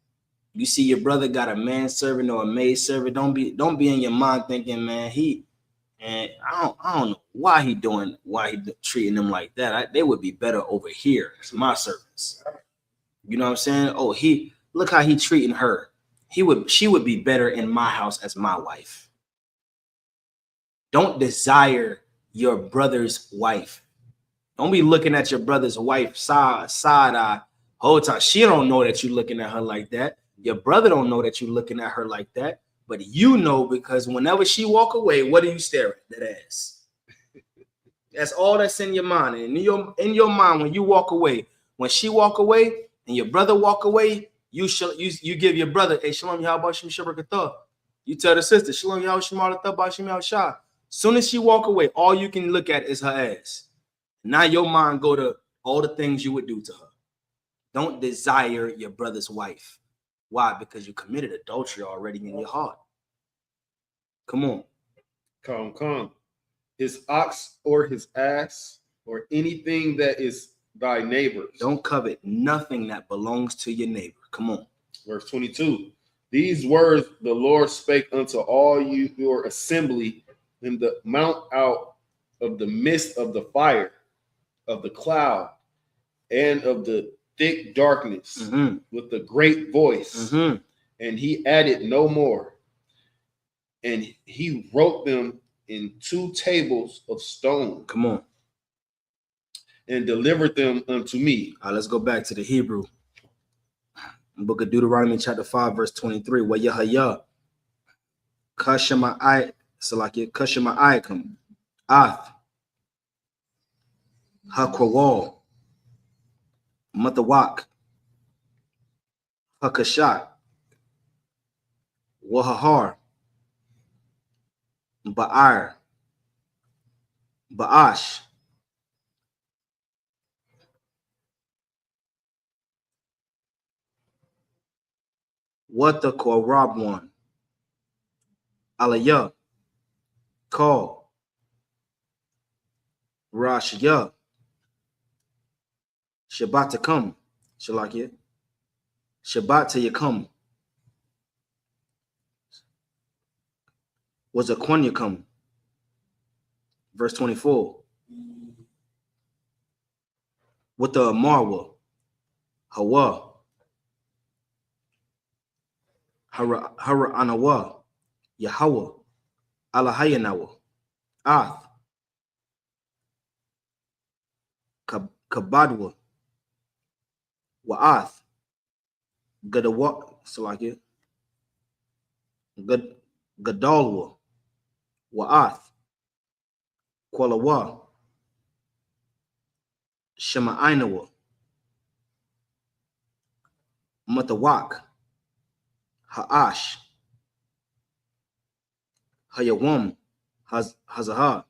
You see your brother got a manservant or a maid servant. Don't be in your mind thinking, man, I don't know why he treating them like that. They would be better over here as my servants. You know what I'm saying? Oh, look how he treating her. She would be better in my house as my wife. Don't desire your brother's wife. Don't be looking at your brother's wife side eye whole time. She don't know that you're looking at her like that. Your brother don't know that you're looking at her like that. But you know, because whenever she walk away, what do you stare at? That ass. That's all that's in your mind. And in your mind, when you walk away, when she walk away and your brother walk away, you give your brother, hey, Shalom, YAHANNA. You tell the sister, Shalom, YAHANNA. Soon as she walk away, all you can look at is her ass. Now your mind go to all the things you would do to her. Don't desire your brother's wife. Why? Because you committed adultery already in your heart. Come on. Come. His ox or his ass or anything that is thy neighbor's. Don't covet nothing that belongs to your neighbor. Come on. Verse 22. These words the Lord spake unto all your assembly in the mount out of the midst of the fire, of the cloud, and of the thick darkness, mm-hmm. with a great voice, mm-hmm. and he added no more. And he wrote them in 2 tables of stone. Come on. And delivered them unto me. All right, let's go back to the Hebrew. Book of Deuteronomy, chapter 5, verse 23. Wayahaya Kashama Salakia Kashama Ikum Ath Hakwawal Matawak Hakashat Wahahar Ba'ar Ba'ash Wata Korab one Alaya Call Rashya Shabbat to come Shalakia Shabbat to you come was a Quanya come. Verse 24. With the Marwa, Hawa, Hara Anawa, Yahweh, Alahayanawa, Ath, Kabadwa, Wa'ath, Gadawa, Salakia, Gadalwa, Wa'ath, Kwalawa, Shema'inawa, Matawak, Ha'ash, Hayawam, Hazahar,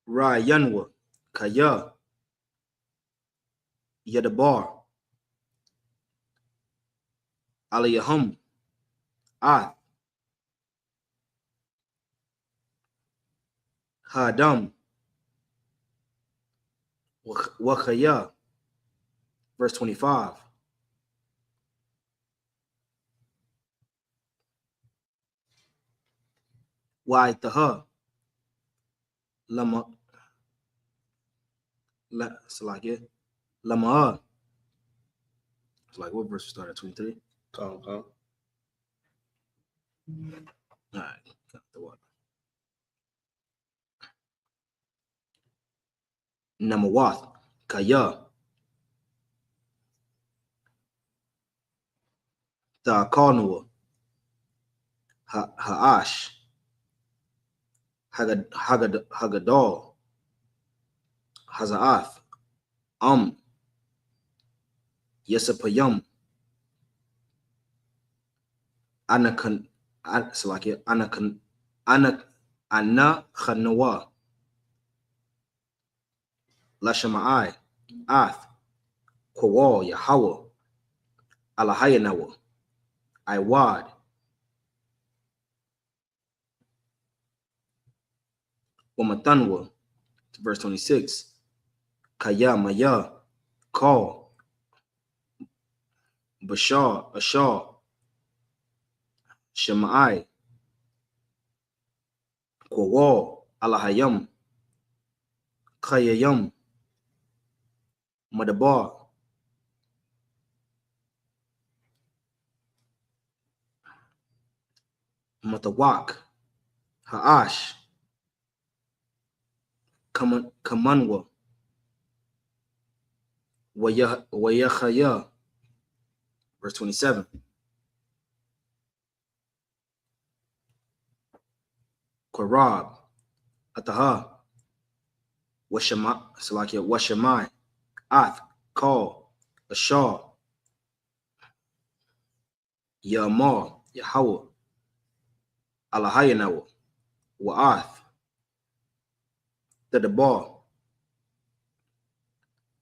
Rayanwa, Kaya, Yadabar, Aliyahum, Ath, Hadam, Wakhaya. Verse 25. Wa'itaha, Lama, Salakia, Lama. It's like what verse we started at 23? Come. All right. Got the what? Namawath, Kaya, Ta'akanua, Ha'ash, Hagadal, Hazaath, Yesapayam, Anakan, Salakia, Anakhanawa, Lashama'ai, Ath, Kwawal, Yahweh, Alahayanawa, Iwad, Wamatanwa, verse 26, Kaya Maya, Call, Bashar, Ashar, Shemai, Kwawal, Alahayam, Kayayam, Madabar, Matawak, Ha'ash, Kamanwa, Wayachaya, verse 27. Qarab, Ataha, Washamai, Ath, Call, Ashar, Yamar, Yahweh, Alahayanawa, Wa'ath, Tadabar,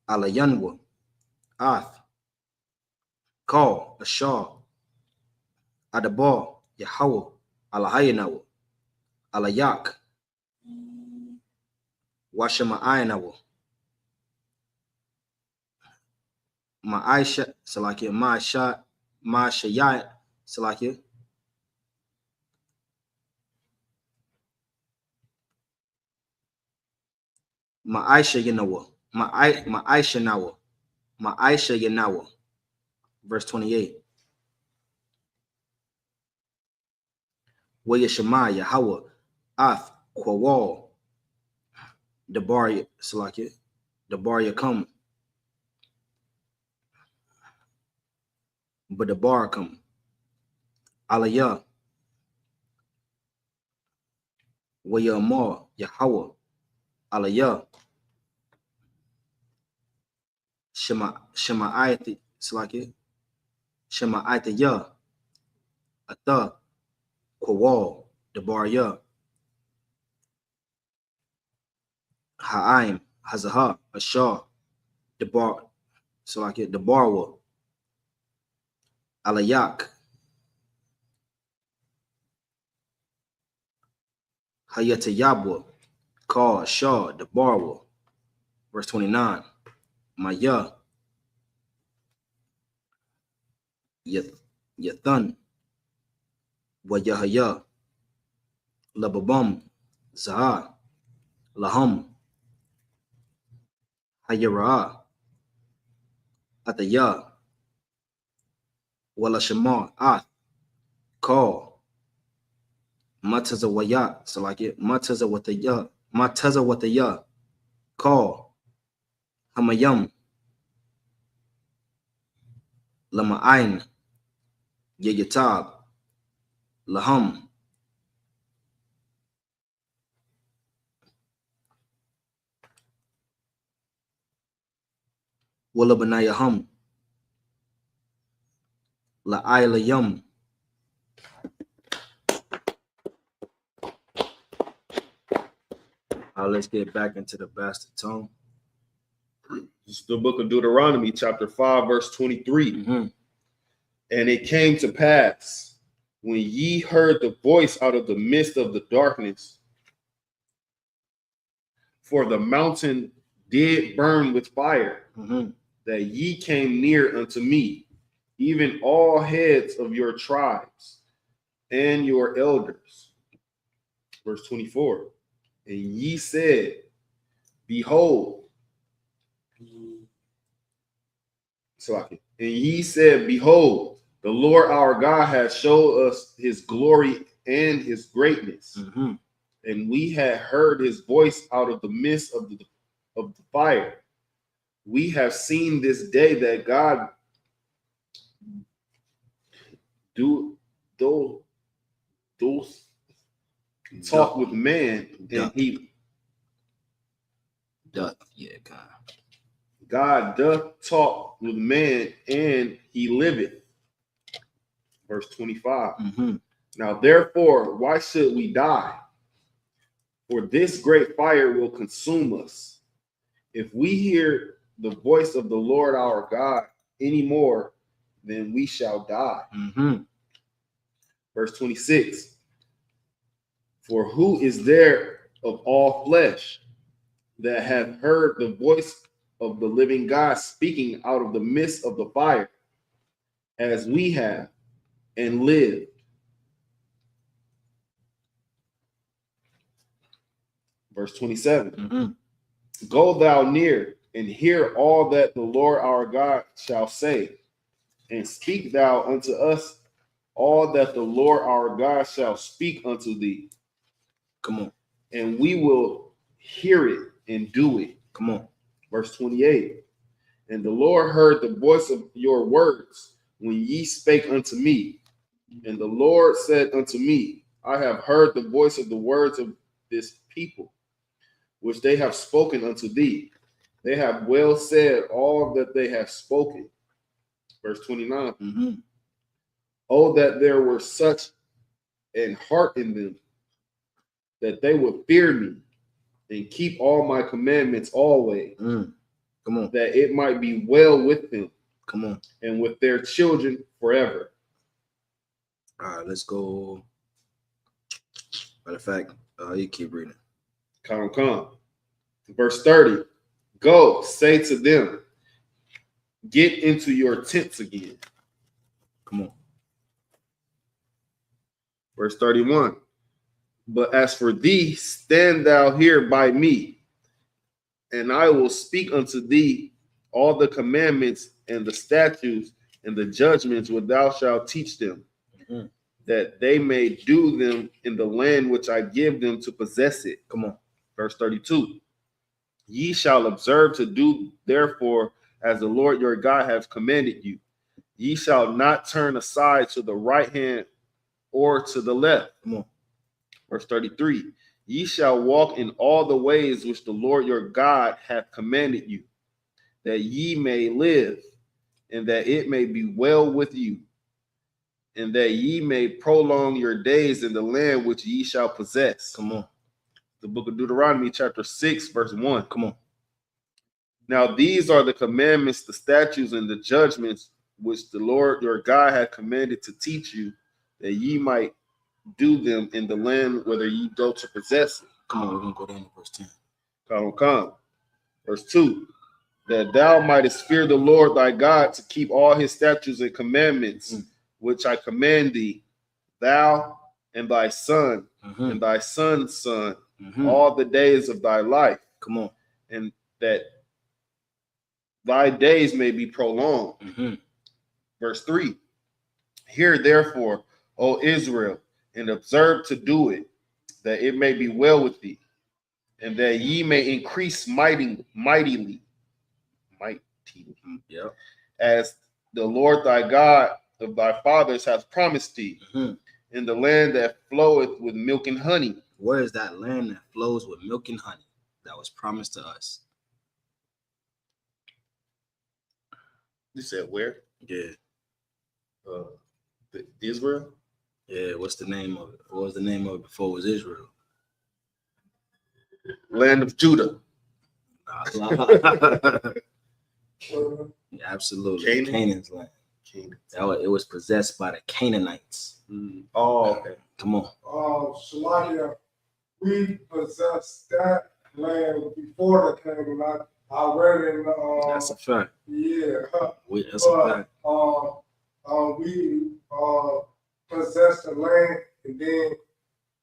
Alayanwa, Ath, Call, Ashar, Adabar, Yahweh, Alahayanawa, Alayak, Washama'ayanawa, Ma'aisha, Salakia, Ma'ashayat, Salakia, Ma'aisha Yanawa. Ma'aisha Nawa. Ma'aisha Yanawa. Verse 28. Wayashama Yahweh Ath Kwawal. The bar Salakia. The bar Yakum. But the bar come. Aliyah. Wayamar Yahweh. Aliyah. Shema ayati Salakia. Shema ayati ya. Atha. Kwawal. The bar ya. Ha'aim. Hazaha. Ashar. The bar. Salakia. The bar will. Alayak. Hayatayabwa. Call Shaw. The bar will. Verse 29. Maya. Yathan. Wayahaya. Lababam. Zaha. Laham. Hayara. Ataya. Walashama. Ath. Call. Mataza waya. So like it. Mataza wataya. Mataza wataya. Call. Hamayam. Lama'ain. Yayatab. Laham. Walabanayaham. La'aylayam. Let's get back into the bastard tongue. It's the book of Deuteronomy, chapter 5, verse 23. Mm-hmm. And it came to pass, when ye heard the voice out of the midst of the darkness, for the mountain did burn with fire, Mm-hmm. that ye came near unto me, even all heads of your tribes and your elders. Verse 24. And ye said, behold, and ye said, behold, the Lord our God has showed us his glory and his greatness. Mm-hmm. And we had heard his voice out of the midst of the fire. We have seen this day that God do those talk with man, and he doth. Yeah, God doth talk with man, and he liveth. Verse 25. Mm-hmm. Now therefore, why should we die? For this great fire will consume us. If we hear the voice of the Lord our God anymore, then we shall die. Mm-hmm. Verse 26. For who is there of all flesh that hath heard the voice of the living God speaking out of the midst of the fire, as we have, and lived? Verse 27. Mm-hmm. Go thou near and hear all that the Lord our God shall say, and speak thou unto us all that the Lord our God shall speak unto thee. Come on. And we will hear it and do it. Come on. Verse 28. And the Lord heard the voice of your words when ye spake unto me. And the Lord said unto me, I have heard the voice of the words of this people, which they have spoken unto thee. They have well said all that they have spoken. Verse 29. Mm-hmm. Oh, that there were such an heart in them, that they would fear me and keep all my commandments always. Come on. That it might be well with them. Come on. And with their children forever. All right, let's go. Matter of fact, you keep reading. Come. Verse 30. Go, say to them, get into your tents again. Come on. Verse 31. But as for thee, stand thou here by me, And I will speak unto thee all the commandments and the statutes and the judgments which thou shalt teach them, that they may do them in the land which I give them to possess it. Come on. Verse 32. Ye shall observe to do therefore as the Lord your God hath commanded you. Ye shall not turn aside to the right hand or to the left. Come on. Verse 33. Ye shall walk in all the ways which the Lord your God hath commanded you, that ye may live, and that it may be well with you, and that ye may prolong your days in the land which ye shall possess. Come on. The book of Deuteronomy, chapter 6, verse 1. Come on. Now these are the commandments, the statutes, and the judgments which the Lord your God hath commanded to teach you, that ye might do them in the land whither ye go to possess it. Come on, we're going to go down to verse 10. Come. Verse 2. That thou mightest fear the Lord thy God to keep all his statutes and commandments, which I command thee, thou and thy son and thy son's son, all the days of thy life. Come on. And that thy days may be prolonged. Verse 3. Hear therefore, O Israel, and observe to do it, that it may be well with thee, and that ye may increase mightily, as the Lord thy God of thy fathers hath promised thee, in the land that floweth with milk and honey. Where is that land that flows with milk and honey that was promised to us? You said where? Yeah. Israel? Yeah, what's the name of it? What was the name of it before it was Israel? Land of Judah. Absolutely. Canaan's land. It was possessed by the Canaanites. Oh, okay. Come on. Shalakia, we possessed that land before the Canaanites. I read in that's a fact. Yeah. That's a fact. We possessed the land, and then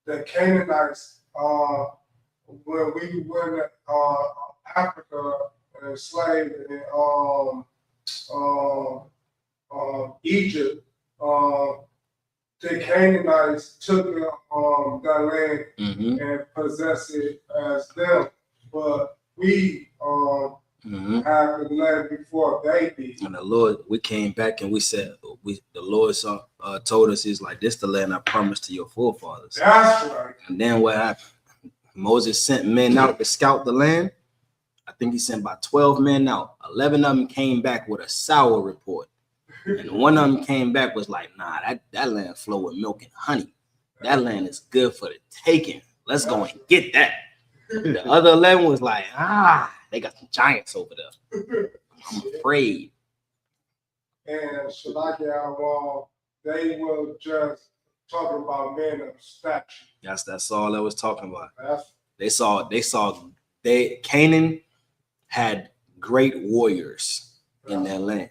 the Canaanites, when we went to Africa and enslaved in Egypt, the Canaanites took that land and possessed it as them, but we have the land before they did. And the Lord, we came back and we said, the Lord told us, he's like, this the land I promised to your forefathers. That's right. And then what happened? Moses sent men out to scout the land. I think he sent about 12 men out. 11 of them came back with a sour report. And one of them came back was like, nah, that land flow with milk and honey. That land is good for the taking. Let's go and get that. The other 11 was like, they got some giants over there. I'm afraid. And Shalakia, they were just talking about men of stature. That's all they was talking about. Canaan had great warriors in their land.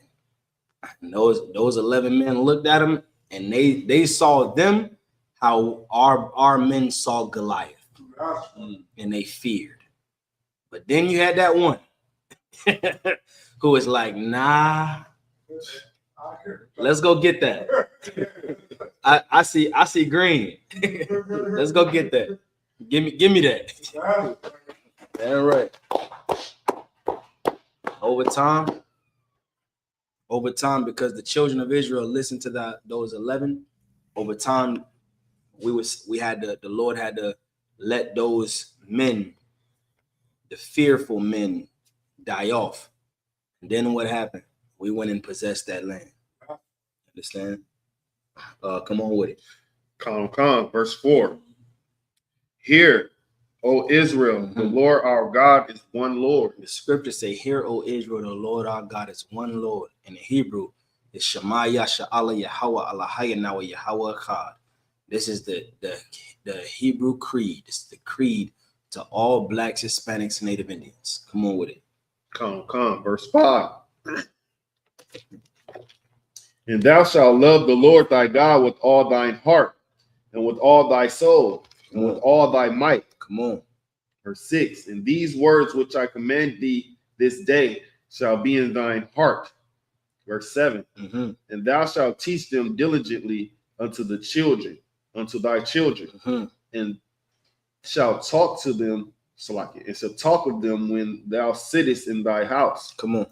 And those 11 men looked at them and they saw them how our men saw Goliath. And they feared. But then you had that one who was like, nah, let's go get that. I see green. Let's go get that. Give me that. That's right. Over time, because the children of Israel listened to those 11, over time, the Lord had to let those men, the fearful men, die off. And then what happened? We went and possessed that land. Understand? Come on with it. Come. Verse 4. Hear, O Israel, the Lord our God is one Lord. The scriptures say, hear, O Israel, the Lord our God is one Lord. In the Hebrew, it's Shema Yasha'Allah Yahweh Allah Yahweh Echad. This is the Hebrew creed. It's the creed to all blacks, Hispanics, and Native Indians. Come on with it. Come. Verse 5. And thou shalt love the Lord thy God with all thine heart, and with all thy soul, and with all thy might. Come on. Verse 6, and these words which I command thee this day shall be in thine heart. Verse 7, and thou shalt teach them diligently unto thy children, and shalt talk to them, and shall talk of them when thou sittest in thy house. Come on.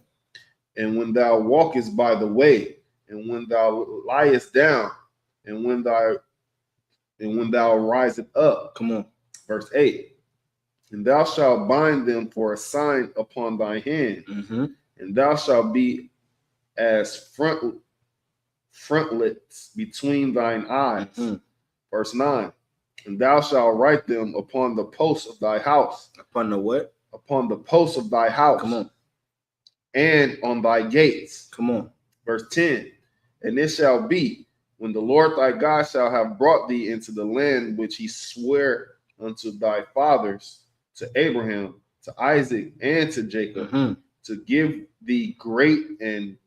And when thou walkest by the way, and when thou liest down, and when thou risest up. Come on. Verse 8, and thou shalt bind them for a sign upon thy hand, and thou shalt be as frontlets between thine eyes. Verse 9, and thou shalt write them upon the posts of thy house. Upon the what? Upon the posts of thy house. Come on. And on thy gates. Come on. Verse 10, and it shall be when the Lord thy God shall have brought thee into the land which he sware unto thy fathers, to Abraham, to Isaac, and to Jacob, to give thee great and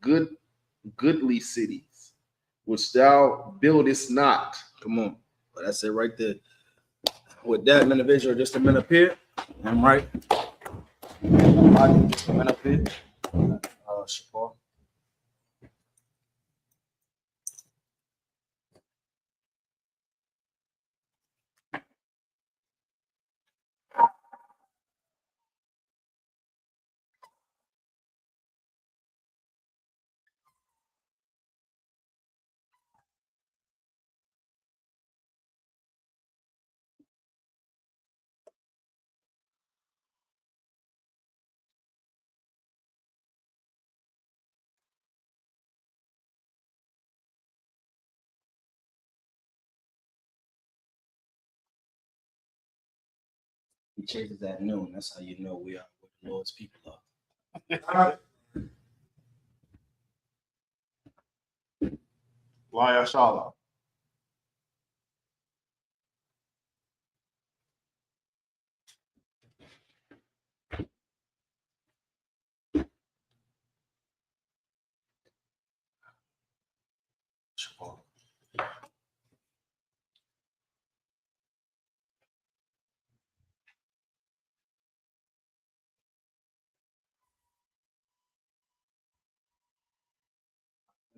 goodly cities, which thou buildest not. Come on. Well, that's it right there. With that, man of Israel, just a minute up here. I'm right. Just a minute up here. Shabbat. He chases at noon. That's how you know we are what the Lord's people are. SHALAM.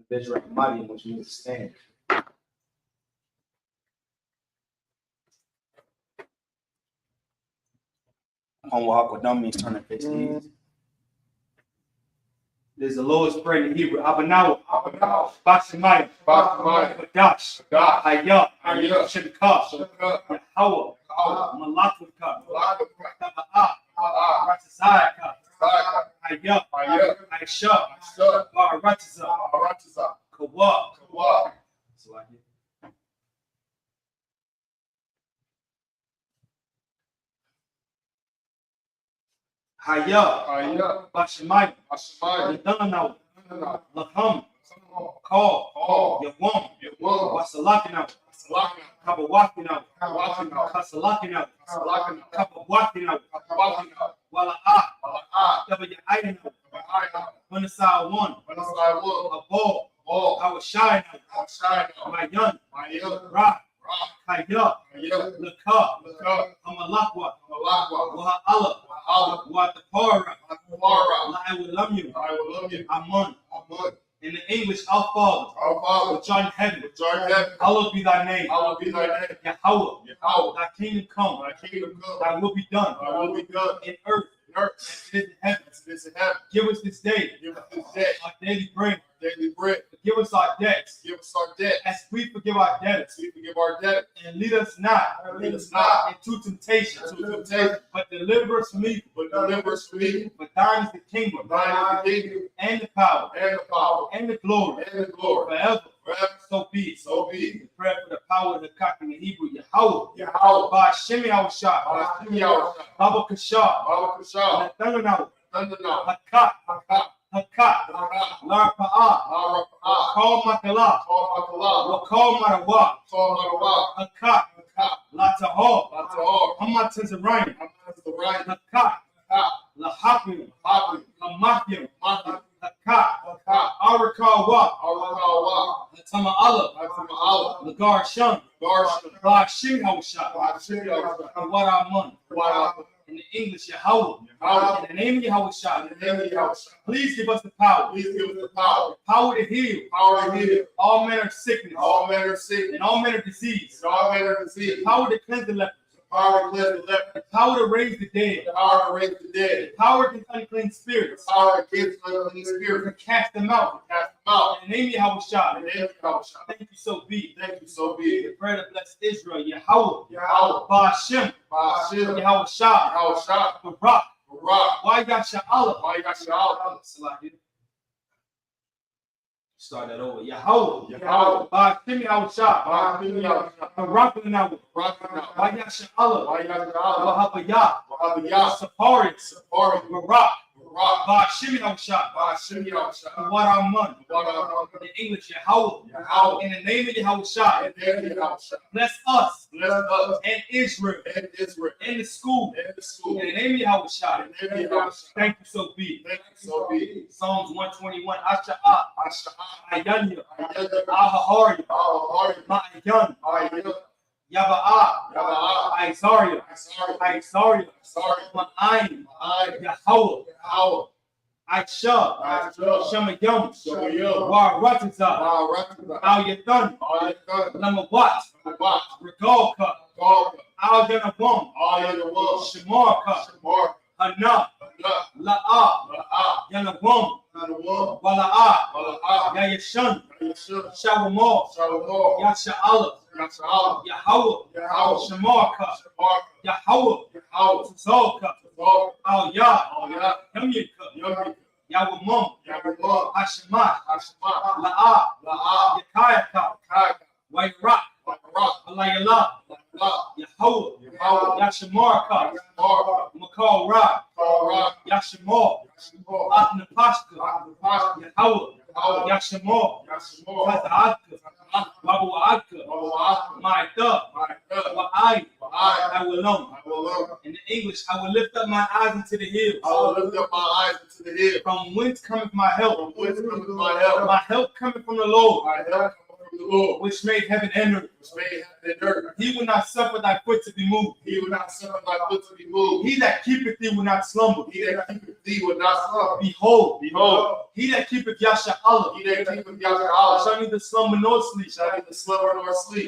Israel mighty, which means stand. Aquadom means turning face to east. There's the lowest prayer in Hebrew. Abanawa, Bashemayim, Badash, I.S.U.P.K, YAHANNA, BLACKWATCH, I.S.U.P.K, Bashemayim, Laham, Call, Yawam, Wasalakina, Kabawakina, Kasalakina, Kabawakina, Wala'a, W.I.N. Hunasai 1, a ball, I was shy my young, rock, Kaya, Laka, Amalakwa, Wahala, Watapara, I will love you, Amon. In the English, our Father, which art in heaven, hallowed be thy name. Yahweh, thy kingdom come, thy will be done, in earth, as it is in heaven. Give us this day our daily bread. Forgive us our debts, as we forgive our debtors. And lead us not into temptation, but deliver us from evil. For thine is the kingdom, and the power, and the glory, forever. So be it. The prayer for the power of the cock in the Hebrew, Yahweh. By Shemi Awashah, Baba Kashah, Nathanael, Hakat, Lar Pa'ah, Call Makala, Call Marawa, Hakat, Latahor, Hamatazarain, Hakat, Lahapim, Hamakim, Hakat, Arakawa, Hatama Allah, Lagar Shun, Bashim Awashah, and what our money. In In the English, Yahweh. In the name of Yahweh. Please give us the power. The power to heal. All manner of sickness. And all manner of disease. The power to cleanse the lepers. The power to raise the dead. The power against unclean spirits. To cast them out. In the name of Yahweh. Thank you, so be. The prayer to bless Israel. Yahweh. Ba'ashem. Yahweh Shah. Barak. YAHANNA. Start that over. Yahweh. Ba'ashem Yahweh Shah. Barak. YAHANNA. Safaris. Barak. Ba'ashem Yahweh Shah. Waraman. In English, Yahweh. In the name of Yahweh. Bless us. And Israel. In the school. In the name of Yahweh. Thank you, so be. Psalms 121. Asha'ah. Ayanya. Ahahari. Ma'ayan. Yaba'ah. Isaiah. Ma'ayin. Yahweh. I.S.U.P.K. Shemayim. Waratazah. Al-Yathan. Lamawat. Regalka. Al-Yanawam. Shemarka. Hana. La'ah. Yanawam. Wala'ah. Yayashan. Shawamal. Yasha'ala. Yahweh. Shemarka. Yahweh. Tzolka. Al-Yah. Yamyika. Yawamam. Hashemah. La'ah. Yakayaka. Wayrak. Alayala. Yahweh. Yashamarka. Makal Ra. Yashamar. Atnapashka. Yahweh. Yashamar. Tazadka. Wabuadka. Ma'ida. Wa'ai. I will know. In the English, I will lift up my eyes into the hills. From whence cometh my help? My help cometh from the Lord. Which made heaven and earth. He will not suffer thy foot to be moved. He that keepeth thee will not slumber. Behold. He that keepeth Yahshua shall neither slumber nor sleep.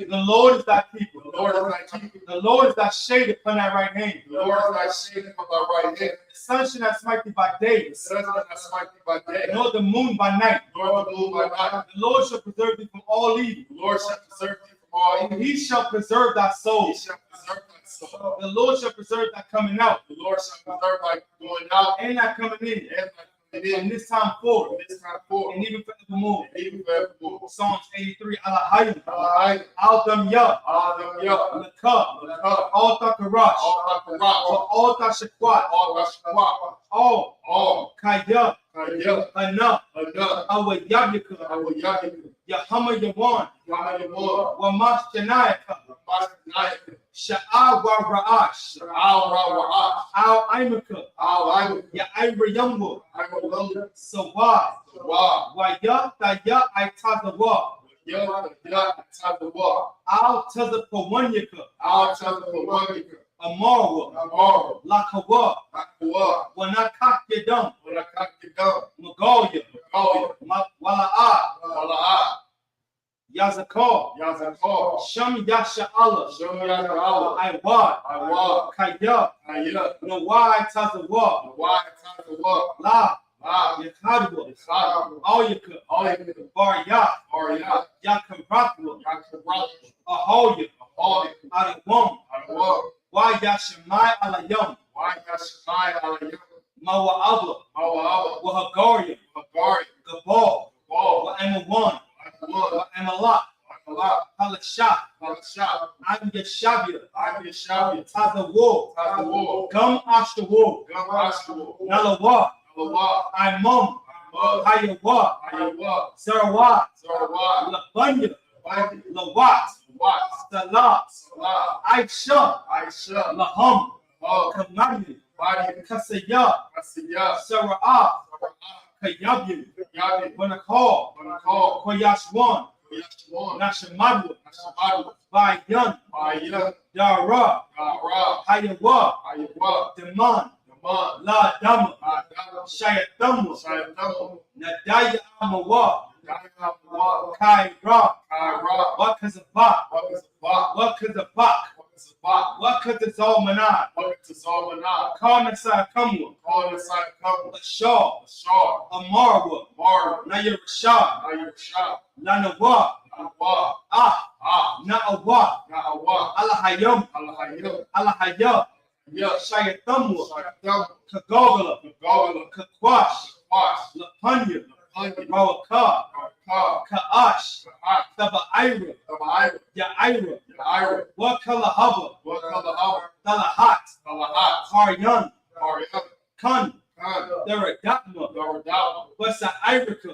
The Lord is thy keeper. The Lord is thy shade upon thy right hand. The sun shall not smite thee by day, nor the moon by night. The Lord shall preserve thee from all evil. He shall preserve thy soul. The Lord shall preserve thy coming out. And thy coming in. From this time forward, and even forevermore. Psalms 83. Alahayim. Al-Dam Yah. Lakab. Al-Takarash. Al-Tashakwat. Kayah. Hana. Awayabika. Yahama Yawan. Wamash Janayaka. Sha'ah wa Ra'ash. Al-Imaka. Ya'ayra Yamwa. Sawad. Waya Taya Aitazawa. Al-Tazapawanyaka. Amarwa. Lakawa. Wanakak Yadam. Magoya. Wala'ah. Yazakar. Sham Yasha'Allah. Iwad. Kaya. Nawai Tazawa. La. Yakadwa. Awyaka. Barya. Yakarakwa. Ahoya. Adawam. Yashamai Alayam. Mawa'abla. Wahagaria. Gabal. Wa'amawan. Wa'amalat. Halashah. I'm Yashabia. Tazawo. Gum Ashtawo. Nalawa. Imam. Hayawa. Sarawat. Labanya. Lawat. Salat. Aisha. Laham. Kamani. Kasaya. Sara'ah. Kayabin. Wanakal. Koyashwan. Nashamadu, Bayan, Dara, Hayawa, Deman, La Dama, Shayatamu, Nadaya Amawa, Kaira, Wakazabak, Wakazalmanad, Karnasai Kamwa, Ashar, Amarwa, Naya Rashad, Lanawa, Na'awa, Alahayam, Alahayab, Shayatamu, Kagogala, Kakwash, Lapunya, Rawakar, Ka'ash, Taba'ira, Ya'ira, Wakalahaba, Talahat, Haryan, Kun, Daradakma, Wasa'irika,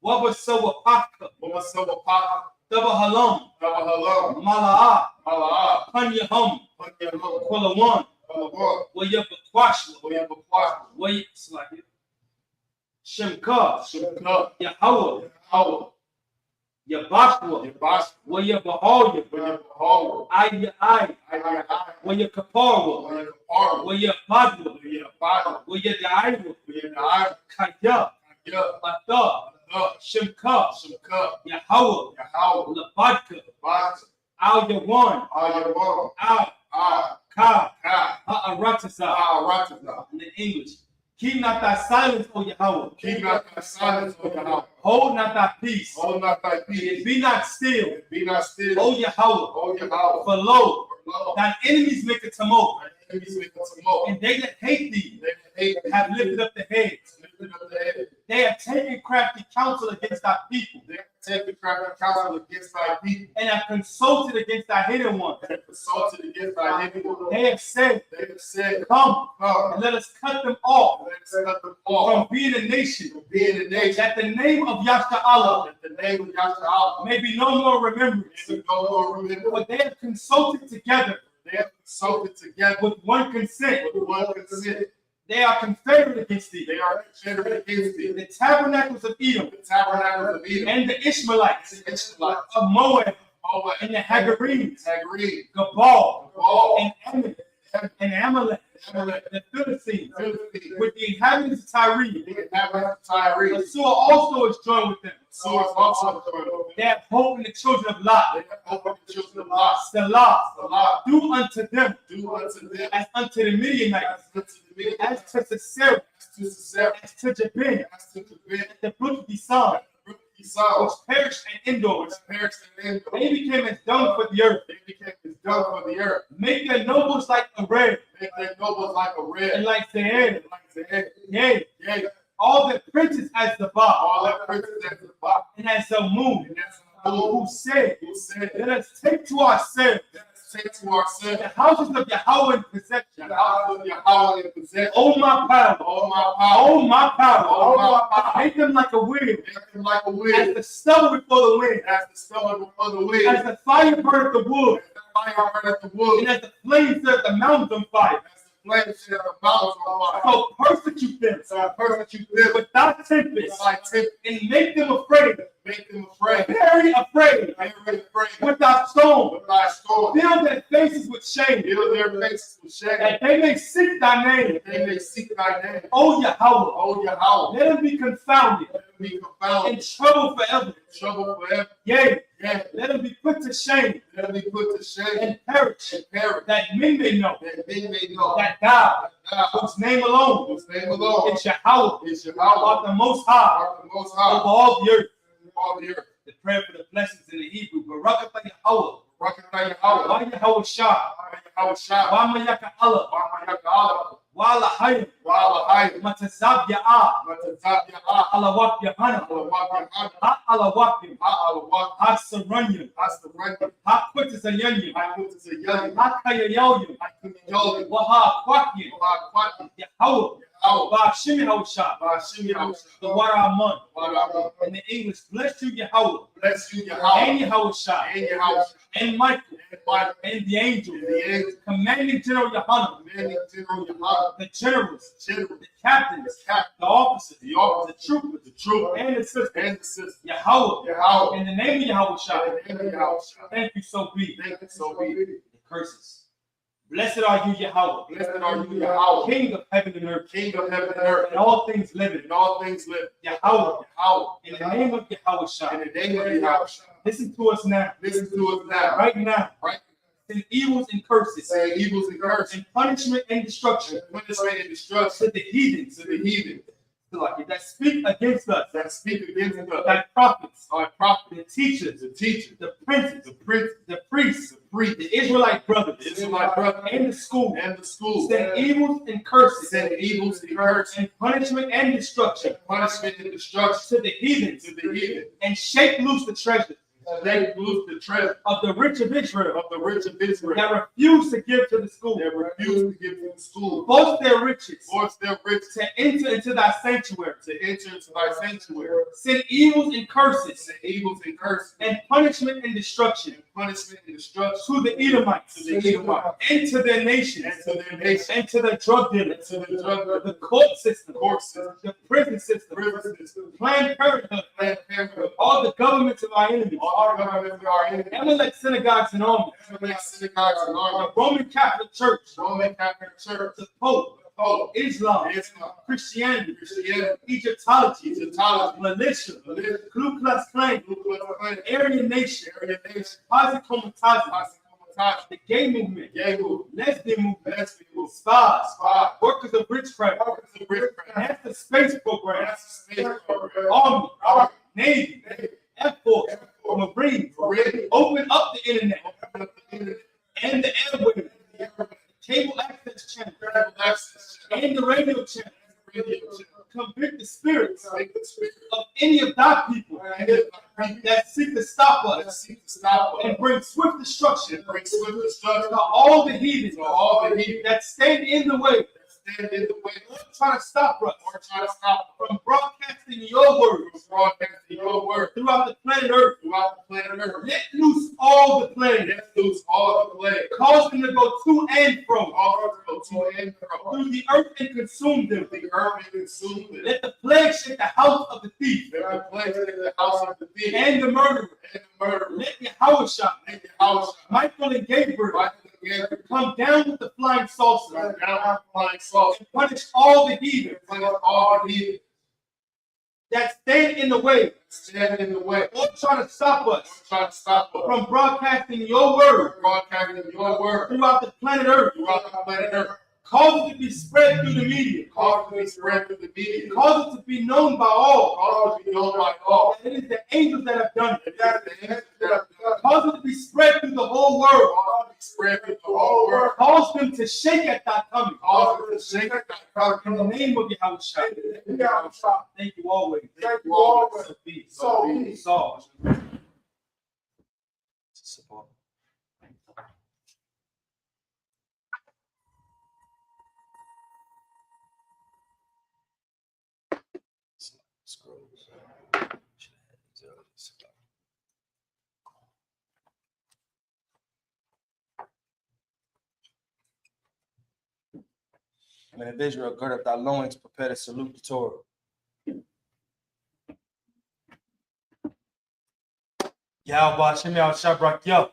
Wabasawapaka, Dabahalam, Mala'a, Punyahum, Kulawan, Wayabakwash, Shemka, Yahweh, Yabashwa, Wayabahaya, Ayai, Wayakapara, Wayabadwa, Wayadaira, Kaya, Ata, Shemka, Yahweh, Labadka, Al Yawan, Al Ka, Ha'aratasa, in the English. Keep not thy silence, O Yahweh. Keep not thy silence, O Yahweh. Hold not thy peace. Hold not thy peace. Be not still. Be not still. O Yahweh. O Yahweh. For lo, thine enemies make a tumult. Thine enemies make a tumult. And they that hate thee have lifted up the heads. They have taken crafty counsel against thy people. They have taken crafty counsel against thy people. And have consulted against thy hidden ones. They have consulted against thy hidden ones. They have said, Come, and let us cut them off. Let us cut them off. From being a nation. From being a nation. That the name of Yahshua, that the name of Yahshua may be no more remembered. But they have consulted together. They have consulted together with one consent. With one consent. They are confederate against thee. They are confederate against thee. The tabernacles of Edom. The tabernacles of Edom. And the Ishmaelites. Of Moab. And the Hagarenes. Gabal. And Ammon. And Amalek. The Philistines. With the inhabitants of Tyre. Asur also is joined with them. They have hope in the children of Lot. Selah. Do unto them as unto the Midianites, as to Sisera, as to Jabin, the brook of Esau, which perished in Endor. They became as dung for the earth. Make their nobles like a red, and like Zeir. Yea. All their princes as the Ba, and as the moon, who said, let us take to ourselves the houses of Yahweh in possession. Oh my power, make them like a wheel, as the stubble before the wind, as the fire burneth the wood, and as the flames set the mountains on fire. So persecute them without tempest, and make them afraid. Very afraid. Without stone. Fill their faces with shame. That they may seek thy name. O Yahweh. Let them be confounded. In trouble forever. Yea. Let them be put to shame. And perish. That men may know. That thou, whose name alone is Yahweh, art the most high over all the earth. The prayer for the blessings in the Hebrew. Barakatah Yahweh. Wa Yahweh Shah. Wa Mayaka Allah. Wa Lahayim. Matazab Ya'ah. Alawak Yahanna. Ha Alawapim. Ha Saranyim. Ha Kutazayanyim. Ha Kayayoyim. Wa Ha Kwakyim. Yahweh. Ba'ashim Yahushua. The water Amun. In the English, bless you Yahweh. And Yahushua. And Michael. And the angel. Commanding General YAHANNA. The generals. The captains. The officers. The troopers. And the sisters. Yahweh. In the name of Yahweh. Thank you, so be. The curses. Blessed are you, Yahweh. King of heaven and earth. And all things living. Yahweh. In the name of Yahweh. Listen to us now. Right now. Send evils and curses. And punishment and destruction. To the heathens. That speak against us. That prophets. The teachers. The princes. The priests. The Israelite brothers. And the school. Send evils and curses. And punishment and destruction. To the heathens. And shake loose the treasures. Of the rich of Israel. That refuse to give to the school. Force their riches. To enter into thy sanctuary. Send evils and curses. And punishment and destruction. To the Edomites. And to their nations. And to the drug dealers. The court system. The prison system. Planned Parenthood. All the governments of our enemies. Amalek synagogues and armies. The Roman Catholic Church. The Pope. Islam. Christianity. Egyptology. Militia. Ku Klux Klan. Aryan Nation. Posse Comitatus. The gay movement. Lesbian movement. Spies. Workers of witchcraft. That's the space program. Army. Navy. Air Force. Marines. Open up the internet and the airwaves, cable access channel, and the radio channel. Convict the spirits of any of thy people that seek to stop us and bring swift destruction to all the heathens that stand in the way. Trying to stop us from broadcasting your word throughout the planet Earth. Let loose all the planes. Cause them to go to and from through the earth and consume them. Let the plague shake the house of the thief and the murderer. Let Yahweh, Michael and Gabriel come down with the flying saucer and punish all the heathen that stand in the way or trying to stop us from broadcasting your word throughout the planet Earth. Cause it to be spread through the media. Cause it to be known by all. That it is the angels that have done it. Cause it to be spread through the whole world. Cause them to shake at thy coming. In the name of Yahweh. Thank you always. So be. Men of Israel, gird up thy loins, prepare to salute the Torah. Yahweh Shem Yahweh Shabrak Yo.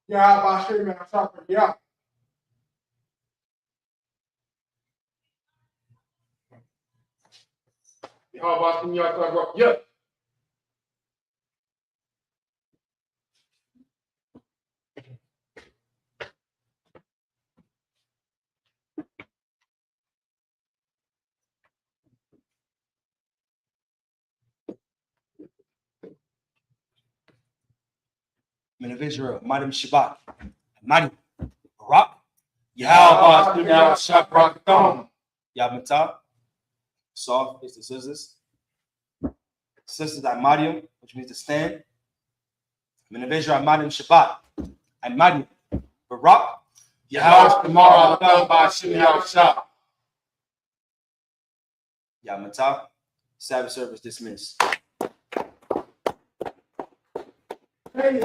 Yahweh Shem Yahweh Shabrak Yo. Men of Israel, Madim Shabbat, Madim, Barak, Yahweh Yahweh Shabrak, Yabmatah, soft is the scissors. Sisters Madim, which means to stand. Men of Israel, Madim Shabbat, Madim, Barak, Yahweh Tomorrow, Yabmatah, Sabbath service dismissed. Hey,